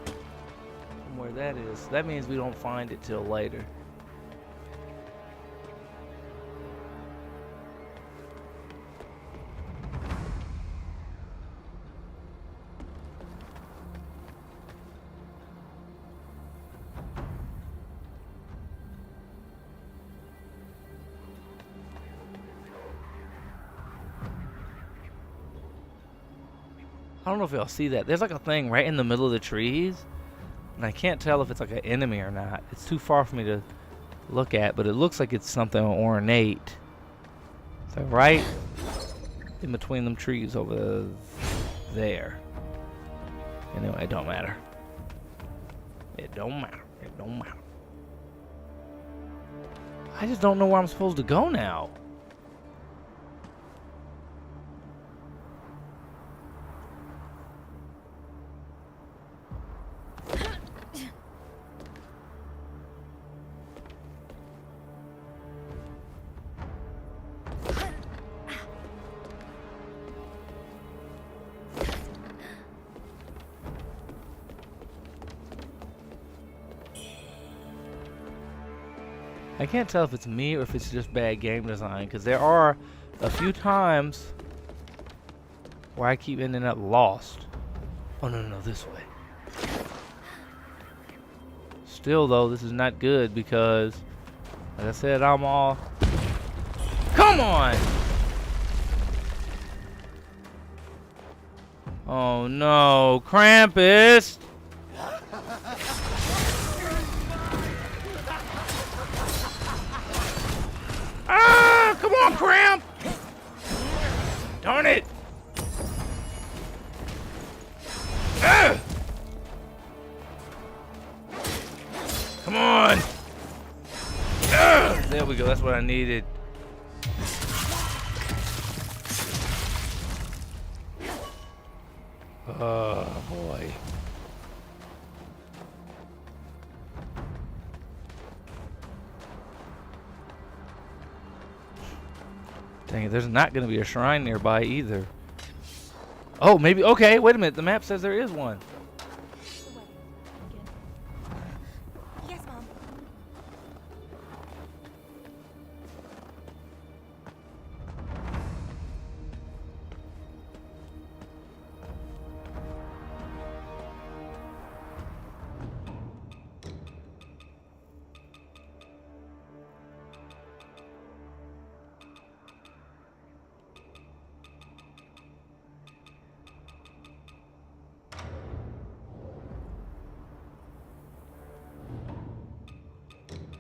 from where that is. That means we don't find it till later. I don't know if y'all see that. There's like a thing right in the middle of the trees, and I can't tell if it's like an enemy or not. It's too far for me to look at, but it looks like it's something ornate. So right in between them trees over there. Anyway, it don't matter. It don't matter. It don't matter. I just don't know where I'm supposed to go now. I can't tell if it's me or if it's just bad game design, because there are a few times where I keep ending up lost. Oh, no, this way. Still, though, this is not good because, like I said, I'm all... Come on! Oh, no. Krampus! Ah! Come on, Cramp! Darn it! Ah! Come on! Ah! There we go. That's what I needed. Oh boy. Dang it, there's not going to be a shrine nearby either. Oh, maybe. Okay, wait a minute. The map says there is one. Yes, Mom.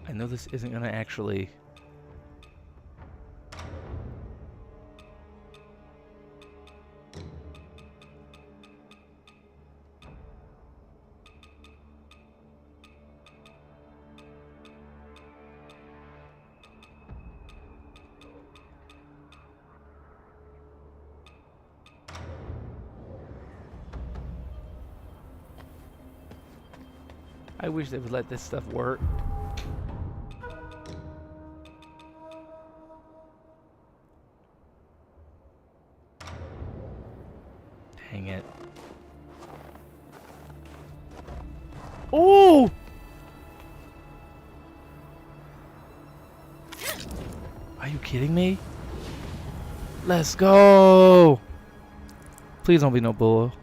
I know this isn't going to actually... I wish they would let this stuff work. Dang it. Oh! Are you kidding me? Let's go! Please don't be no bull.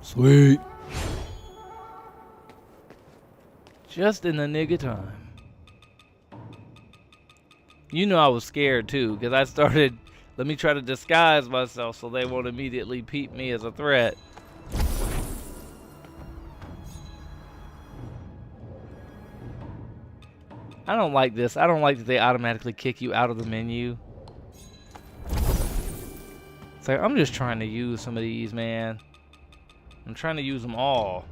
Sweet. Just in the nick of time. You know I was scared too, because I started Let me try to disguise myself so they won't immediately peep me as a threat. I don't like this. I don't like that they automatically kick you out of the menu. It's like, I'm just trying to use some of these, man. I'm trying to use them all.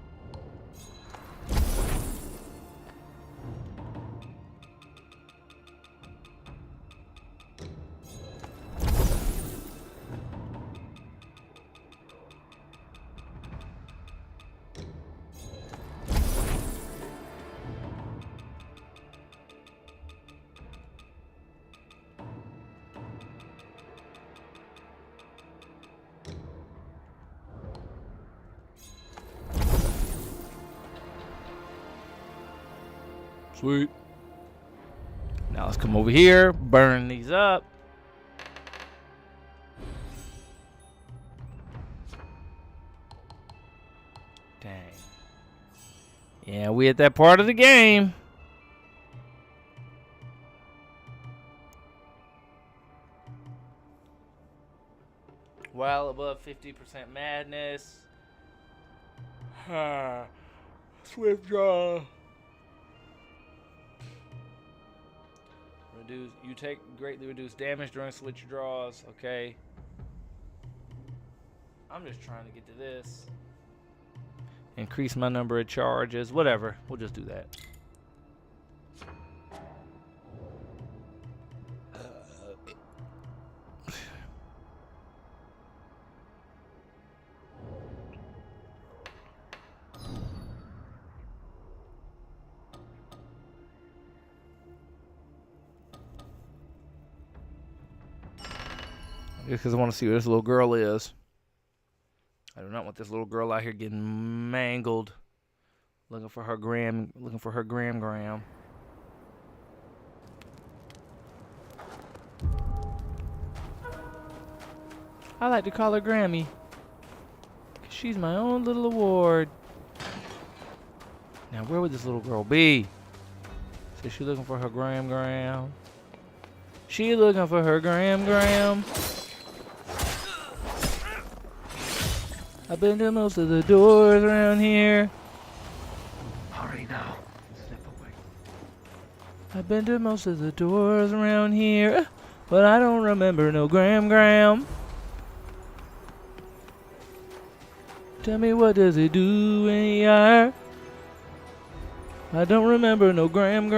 Sweet. Now let's come over here, burn these up. Dang. Yeah, we at that part of the game. While above 50% madness. Swift draw. You take greatly reduced damage during switch draws. Okay. I'm just trying to get to this. Increase my number of charges. Whatever. We'll just do that. Because I want to see where this little girl is. I do not want this little girl out here getting mangled, looking for her gram. I like to call her Grammy, 'cause she's my own little award. Now, where would this little girl be? So she looking for her gram. She looking for her gram. I've been to most of the doors around here. Hurry now. Slip away. I've been to most of the doors around here, but I don't remember no gram. Tell me, what does it do in here? I don't remember no gram.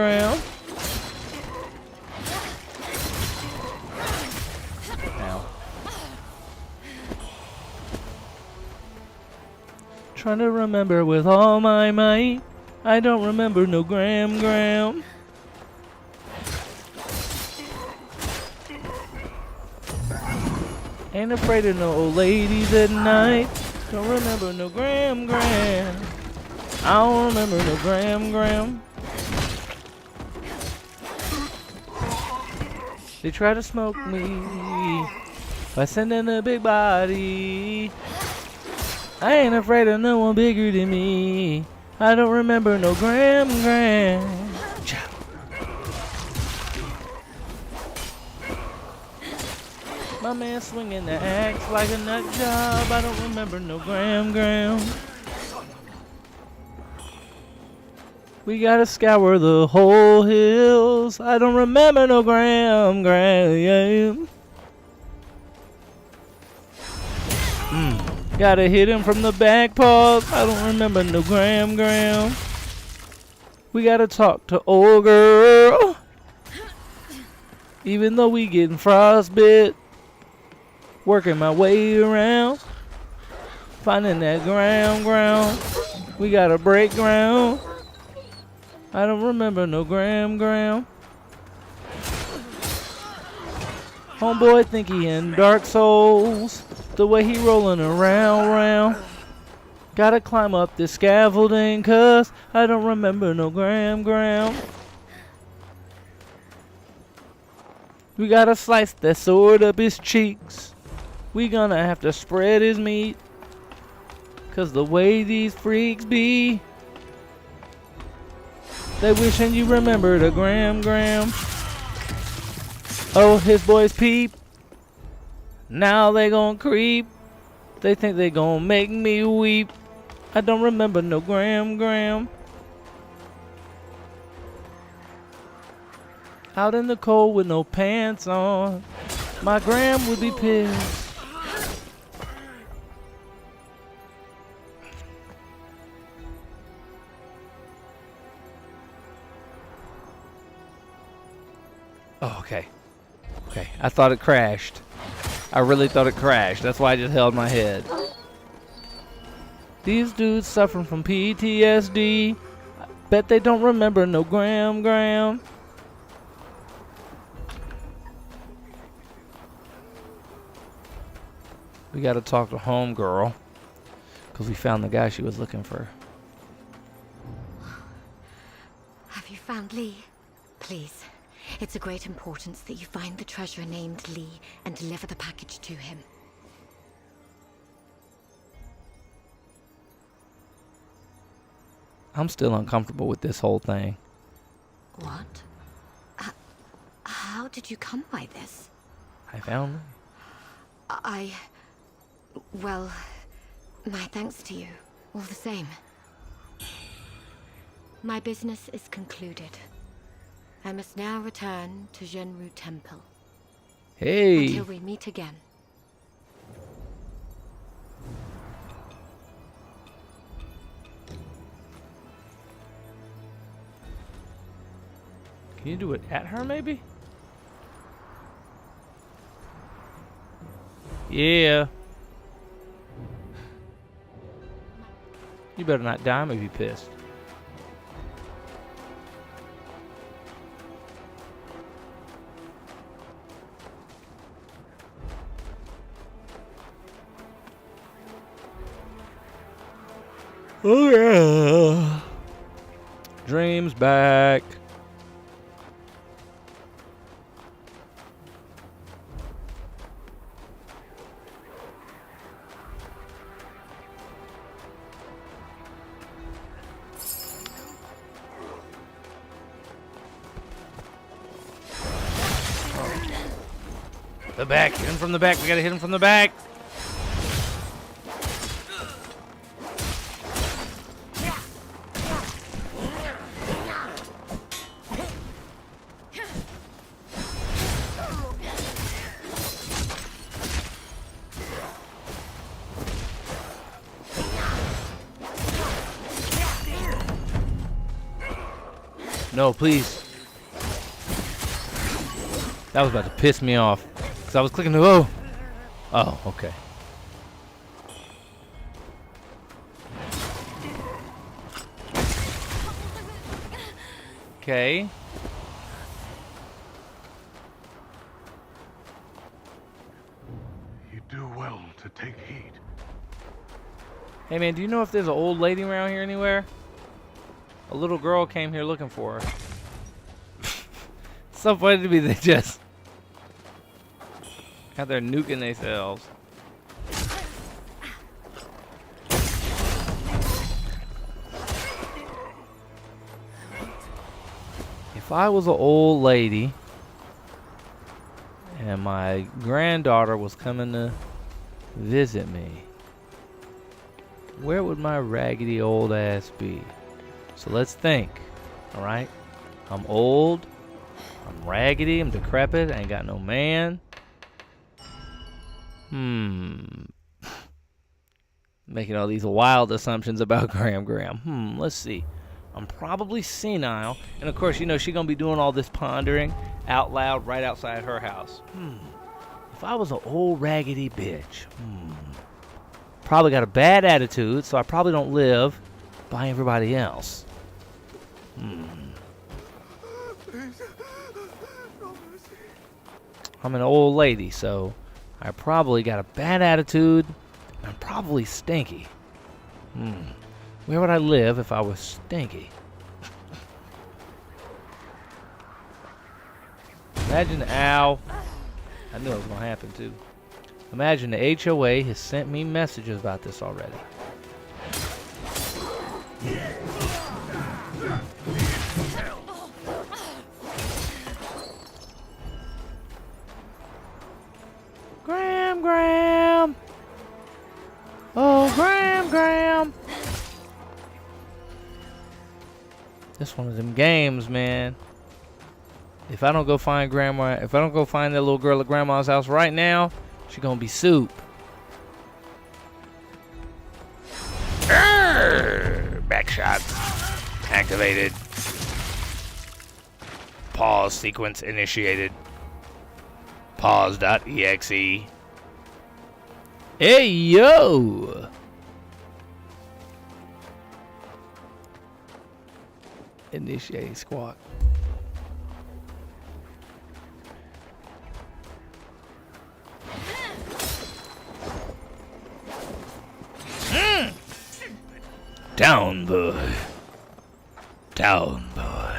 Trying to remember with all my might. I don't remember no gram. Ain't afraid of no old ladies at night. Don't remember no gram. I don't remember no gram. They try to smoke me by sending a big body. I ain't afraid of no one bigger than me. I don't remember no gram. My man swinging the axe like a nut job. I don't remember no gram. We gotta scour the whole hills. I don't remember no gram. Gotta hit him from the back paws. I don't remember no gram. We gotta talk to old girl. Even though we getting frostbit. Working my way around. Finding that ground. We gotta break ground. I don't remember no gram. Homeboy think he in Dark Souls. The way he rolling around. Gotta climb up this scaffolding, 'cause I don't remember no gram. We gotta slice that sword up his cheeks. We gonna have to spread his meat, 'cause the way these freaks be, they wishing you remembered a gram. Oh, his boys peep. Now they gon' creep. They think they gon' make me weep. I don't remember no Graham. Out in the cold with no pants on. My Graham would be pissed. Oh, okay. Okay, I thought it crashed. I really thought it crashed. That's why I just held my head. These dudes suffering from PTSD. I bet they don't remember no Graham. We gotta talk to homegirl, because we found the guy she was looking for. Have you found Lee? Please. It's of great importance that you find the treasurer named Lee and deliver the package to him. I'm still uncomfortable with this whole thing. What? How did you come by this? I found her. Well, my thanks to you, all the same. My business is concluded. I must now return to Zhenru Temple. Hey! Until we meet again. Can you do it at her, maybe? Yeah. You better not die, I'm gonna be pissed. Oh yeah. Dreams back. The back. Hit him from the back. We gotta hit him from the back. No, please. That was about to piss me off. Because I was clicking the O. Oh, okay. Okay. You do well to take heed. Hey man, do you know if there's an old lady around here anywhere? A little girl came here looking for her. So funny to me, they just got their nuking themselves. If I was an old lady and my granddaughter was coming to visit me, where would my raggedy old ass be? So let's think, alright? I'm old, I'm raggedy, I'm decrepit, I ain't got no man. Making all these wild assumptions about Graham. Let's see. I'm probably senile, and of course, you know, she's gonna be doing all this pondering out loud right outside her house. If I was an old raggedy bitch, probably got a bad attitude, so I probably don't live by everybody else. I'm an old lady, so I probably got a bad attitude. I'm probably stinky. Where would I live if I was stinky? Imagine, ow. I knew it was going to happen too. Imagine the HOA has sent me messages about this already. This one of them games, man. If I don't go find grandma, if I don't go find that little girl at grandma's house right now, she gonna be soup. Back shots activated. Pause sequence initiated. Pause.exe. Hey yo! Initiate squawk. Down, boy. Down, boy.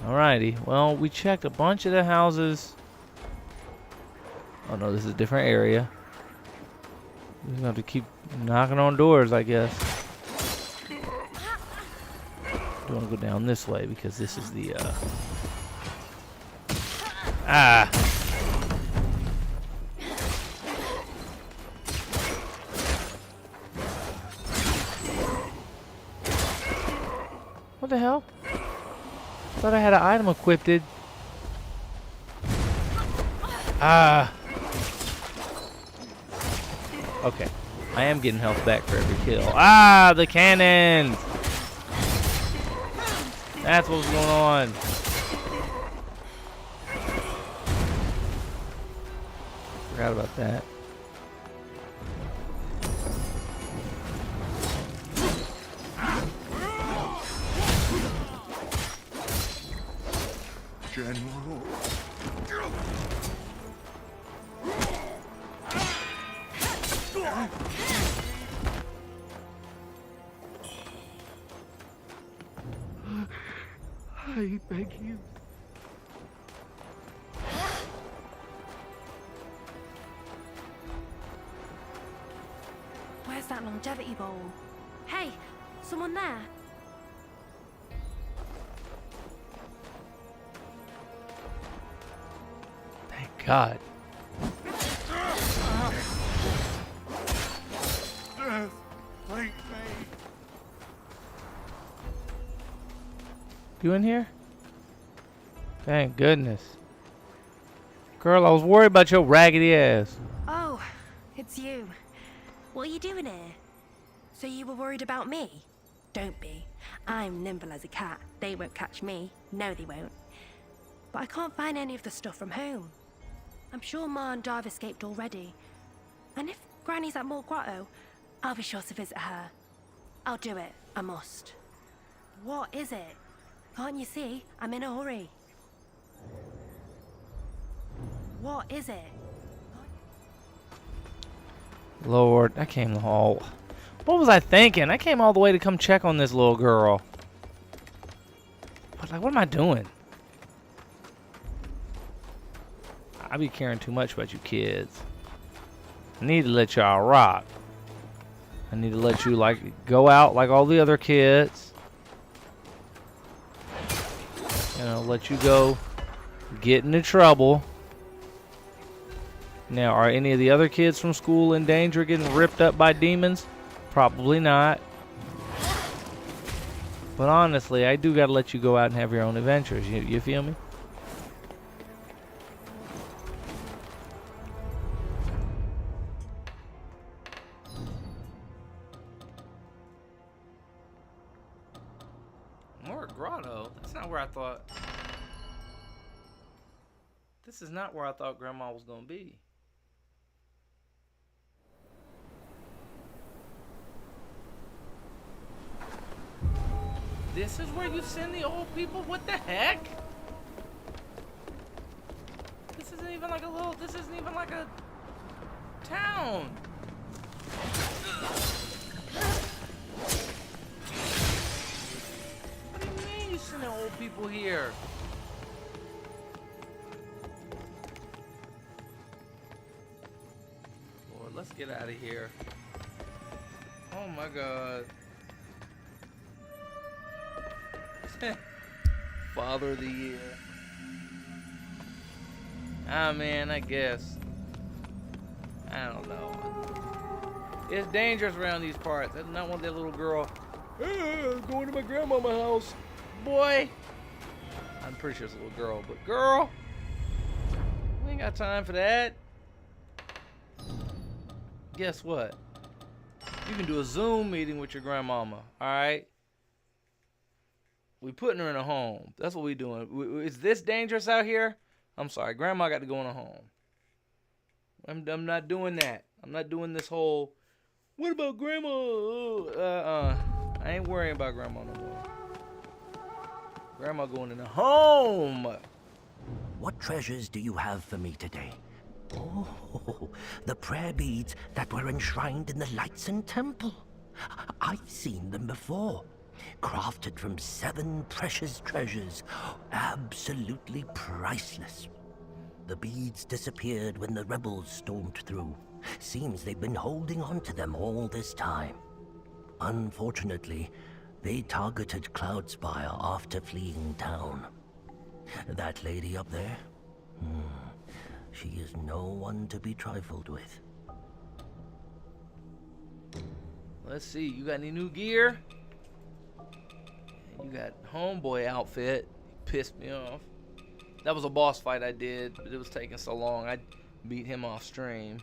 Alrighty. Well, we checked a bunch of the houses. Oh no, this is a different area. We're gonna have to keep knocking on doors, I guess. I want to go down this way because this is the What the hell? Thought I had an item equipped. Okay. I am getting health back for every kill. The cannons! That's what's going on. Forgot about that. General. I beg you. Where's that longevity bowl? Hey, someone there? Thank God. Death, take me. You in here? Thank goodness. Girl, I was worried about your raggedy ass. Oh, it's you. What are you doing here? So you were worried about me? Don't be. I'm nimble as a cat. They won't catch me. No, they won't. But I can't find any of the stuff from home. I'm sure Ma and Dive escaped already. And if Granny's at Moor Grotto, I'll be sure to visit her. I'll do it. I must. What is it? Can't you see? I'm in a hurry. What is it? Lord, I came all... What was I thinking? I came all the way to come check on this little girl. But like, what am I doing? I be caring too much about you kids. I need to let y'all rock. I need to let you like go out like all the other kids. You know, let you go get into trouble. Now, are any of the other kids from school in danger getting ripped up by demons? Probably not. But honestly, I do gotta let you go out and have your own adventures. You feel me? More grotto? That's not where I thought. This is not where I thought Grandma was gonna be. This is where you send the old people? What the heck? This isn't even like a little, this isn't even like a town. What do you mean you send the old people here? Lord, let's get out of here. Oh my God. Father of the Year. Ah, man, I guess. I don't know. It's dangerous around these parts. I do not want that little girl Going to my grandmama's house. Boy. I'm pretty sure it's a little girl, but girl, we ain't got time for that. Guess what? You can do a Zoom meeting with your grandmama, alright? We putting her in a home. That's what we doing. Is this dangerous out here? I'm sorry, grandma got to go in a home. I'm not doing that. I'm not doing this whole, what about grandma? I ain't worrying about grandma no more. Grandma going in a home. What treasures do you have for me today? Oh, the prayer beads that were enshrined in the Lightson Temple. I've seen them before. Crafted from 7 precious treasures. Absolutely priceless. The beads disappeared when the rebels stormed through. Seems they've been holding on to them all this time. Unfortunately, they targeted Cloudspire after fleeing town. That lady up there? She is no one to be trifled with. Let's see, you got any new gear? You got homeboy outfit. Pissed me off. That was a boss fight I did, but it was taking so long. I beat him off stream.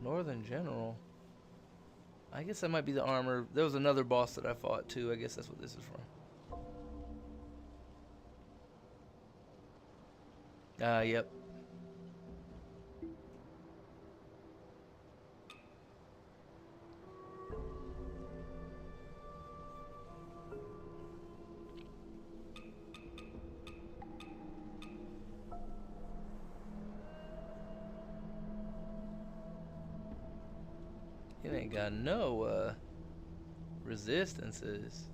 Northern General. I guess that might be the armor. There was another boss that I fought too. I guess that's what this is from. Yep. It ain't got no resistances.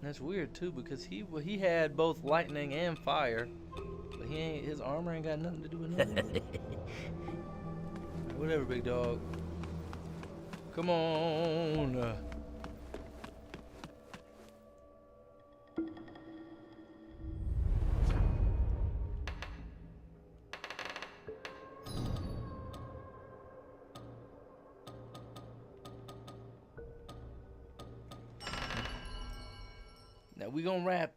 That's weird too, because he had both lightning and fire, but his armor ain't got nothing to do with nothing. Whatever, big dog. Come on. Now we gonna wrap.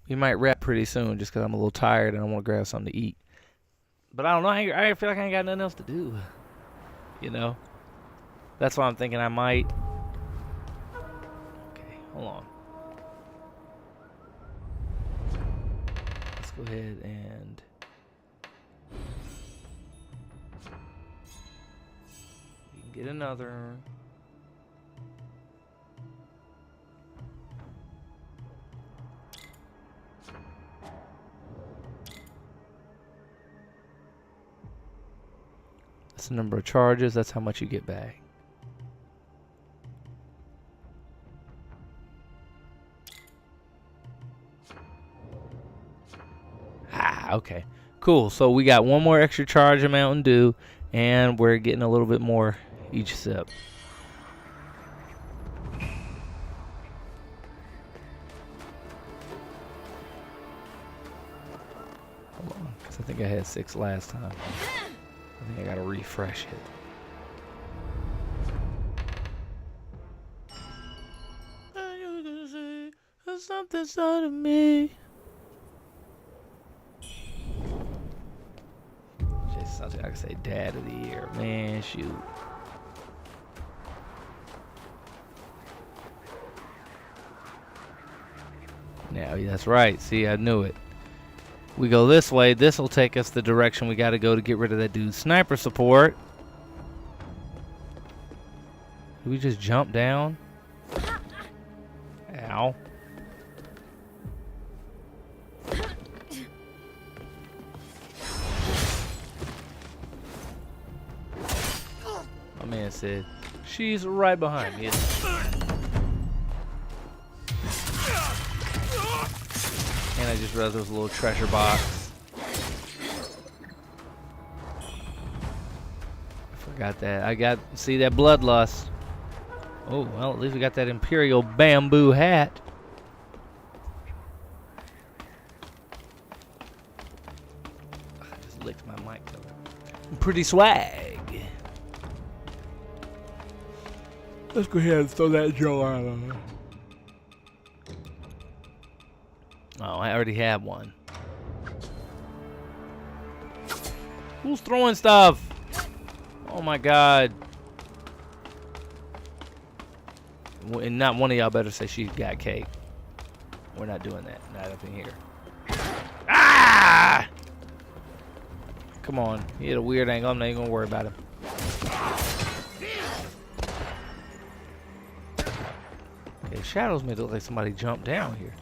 We might wrap pretty soon just because I'm a little tired and I want to grab something to eat. But I don't know. I feel like I ain't got nothing else to do. You know? That's why I'm thinking I might. Okay, hold on. Let's go ahead and... we can get another... That's the number of charges. That's how much you get back. Okay. Cool. So we got one more extra charge of Mountain Dew, and we're getting a little bit more each sip. Hold on, because I think I had 6 last time. I think I gotta refresh it. Something inside of me. Just something I can say, Dad of the Year, man. Shoot. Now, that's right. See, I knew it. We go this way. This will take us the direction we got to go to get rid of that dude's sniper support. Did we just jump down? Ow. My man said, she's right behind me. And I just realized there was a little treasure box. Got that. See that bloodlust. Oh, well, at least we got that Imperial bamboo hat. I just licked my mic cover. Pretty swag. Let's go ahead and throw that Joe out. Oh, I already have one. Who's throwing stuff? Oh my god. And not one of y'all better say she got cake. We're not doing that. Not up in here. Ah! Come on. He had a weird angle. I'm not even gonna worry about him. Okay, shadows made it look like somebody jumped down here.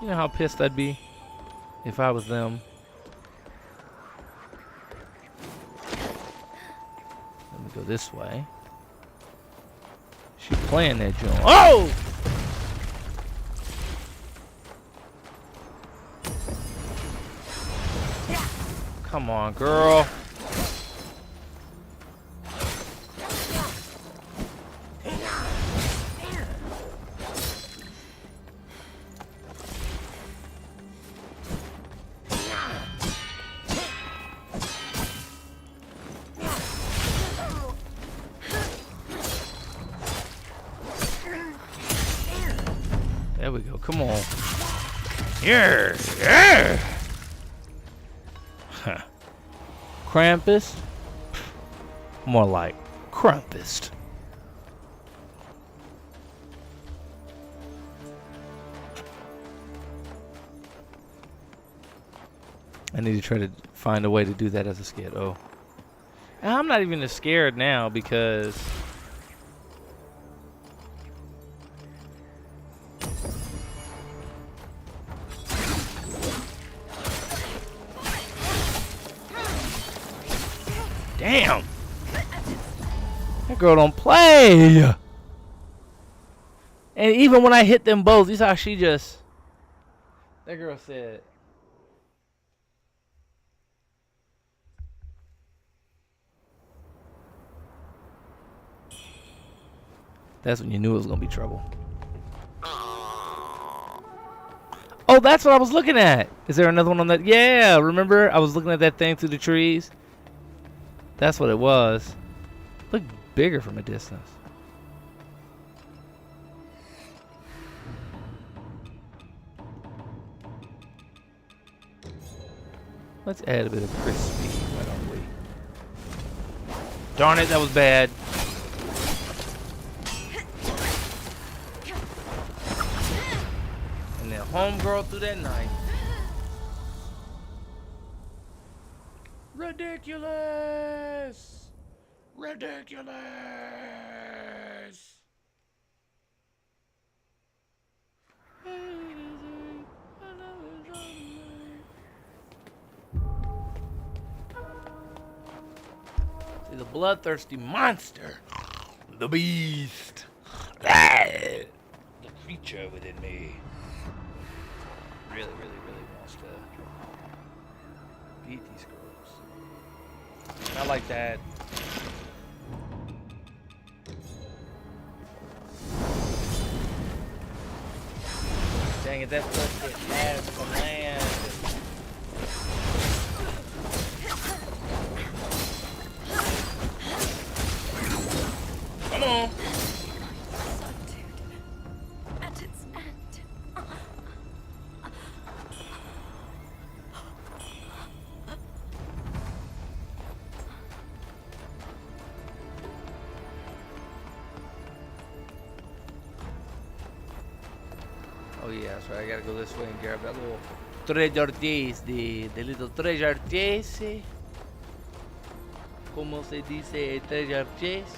You know how pissed I'd be if I was them. Let me go this way. She's playing that joint. Oh! Come on, girl. There we go. Come on. Yeah. Yeah. Huh. Krampus? More like Krampus. I need to try to find a way to do that as a skit. Oh. I'm not even as scared now because damn! That girl don't play! And even when I hit them both, you saw how she just... That girl said... That's when you knew it was going to be trouble. Oh, that's what I was looking at! Is there another one on that? Yeah, remember? I was looking at that thing through the trees. That's what it was. Looked bigger from a distance. Let's add a bit of crispy, why don't we? Darn it, that was bad. And then homegirl through that knife. Ridiculous! Ridiculous! See, the bloodthirsty monster. The beast. The creature within me. Really, really, really wants to beat these girls. I like that. Dang it, that's supposed to get ass from land. Come on. At its end. Oh yeah, so I gotta go this way and grab that little treasure chest, the little treasure chest. ¿Cómo se dice treasure chest?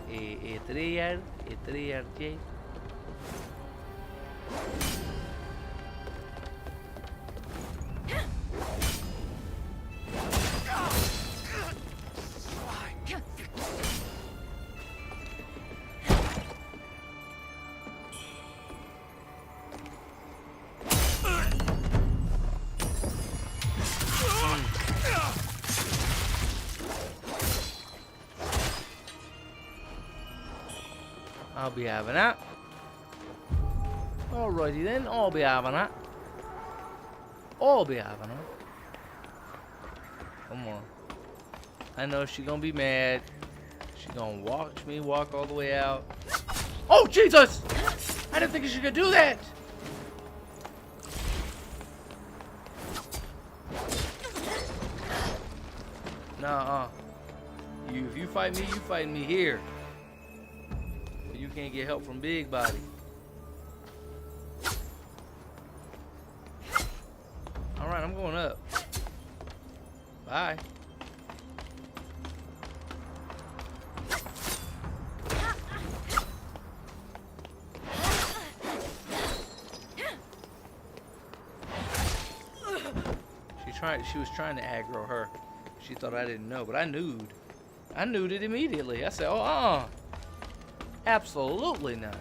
Treasure chest. I'll be having that. Alrighty then, I'll be having that. I'll be having that. Come on. I know she's gonna be mad. She's gonna watch me walk all the way out. Oh, Jesus! I didn't think she could do that! Nuh-uh. If you fight me, you fight me here. You can't get help from Big Body. Alright, I'm going up. Bye. She was trying to aggro her. She thought I didn't know, but I knew. I knew it immediately. I said, oh, absolutely not.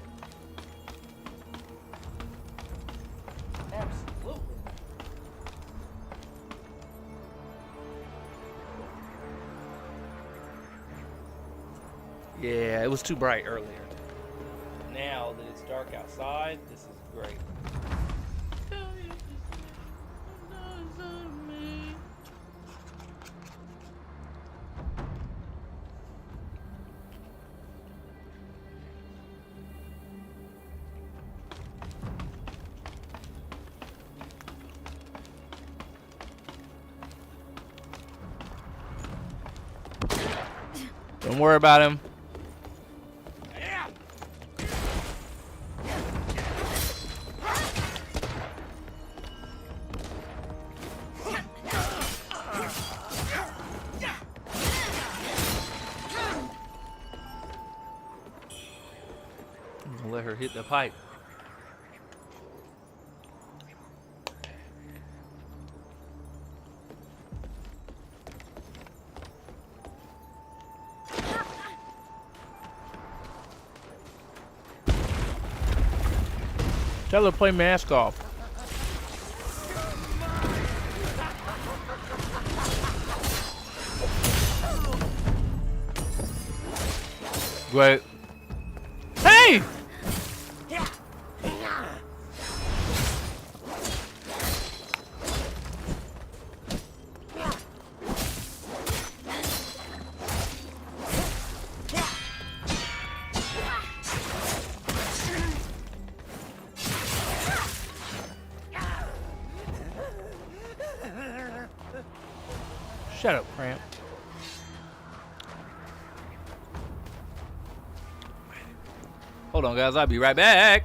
Absolutely not. Yeah, it was too bright earlier. Now that it's dark outside, this is great. Don't worry about him. I'm gonna let her hit the pipe. Tell her to play mask off. Great. Hey! Shut up, Cramp. Hold on, guys. I'll be right back.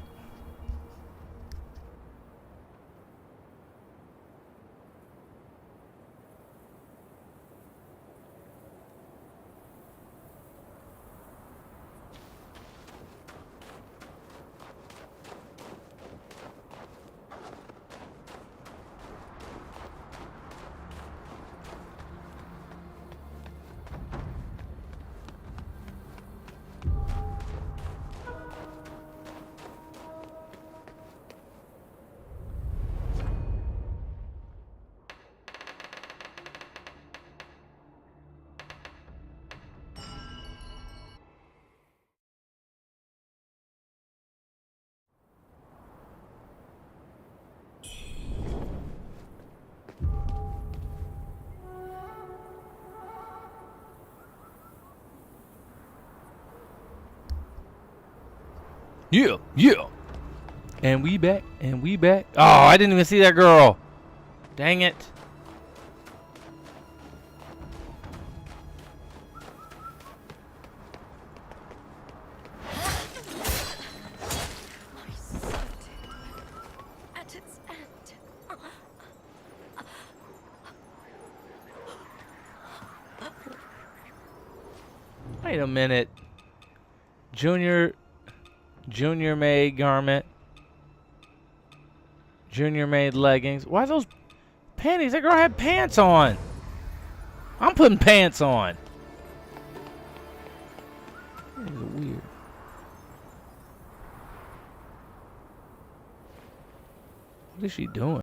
Yeah, yeah. And we back, and we back. Oh, I didn't even see that girl. Dang it. At its end. Wait a minute. Junior maid garment. Junior maid leggings. Why those panties? That girl had pants on. I'm putting pants on. That is weird. What is she doing?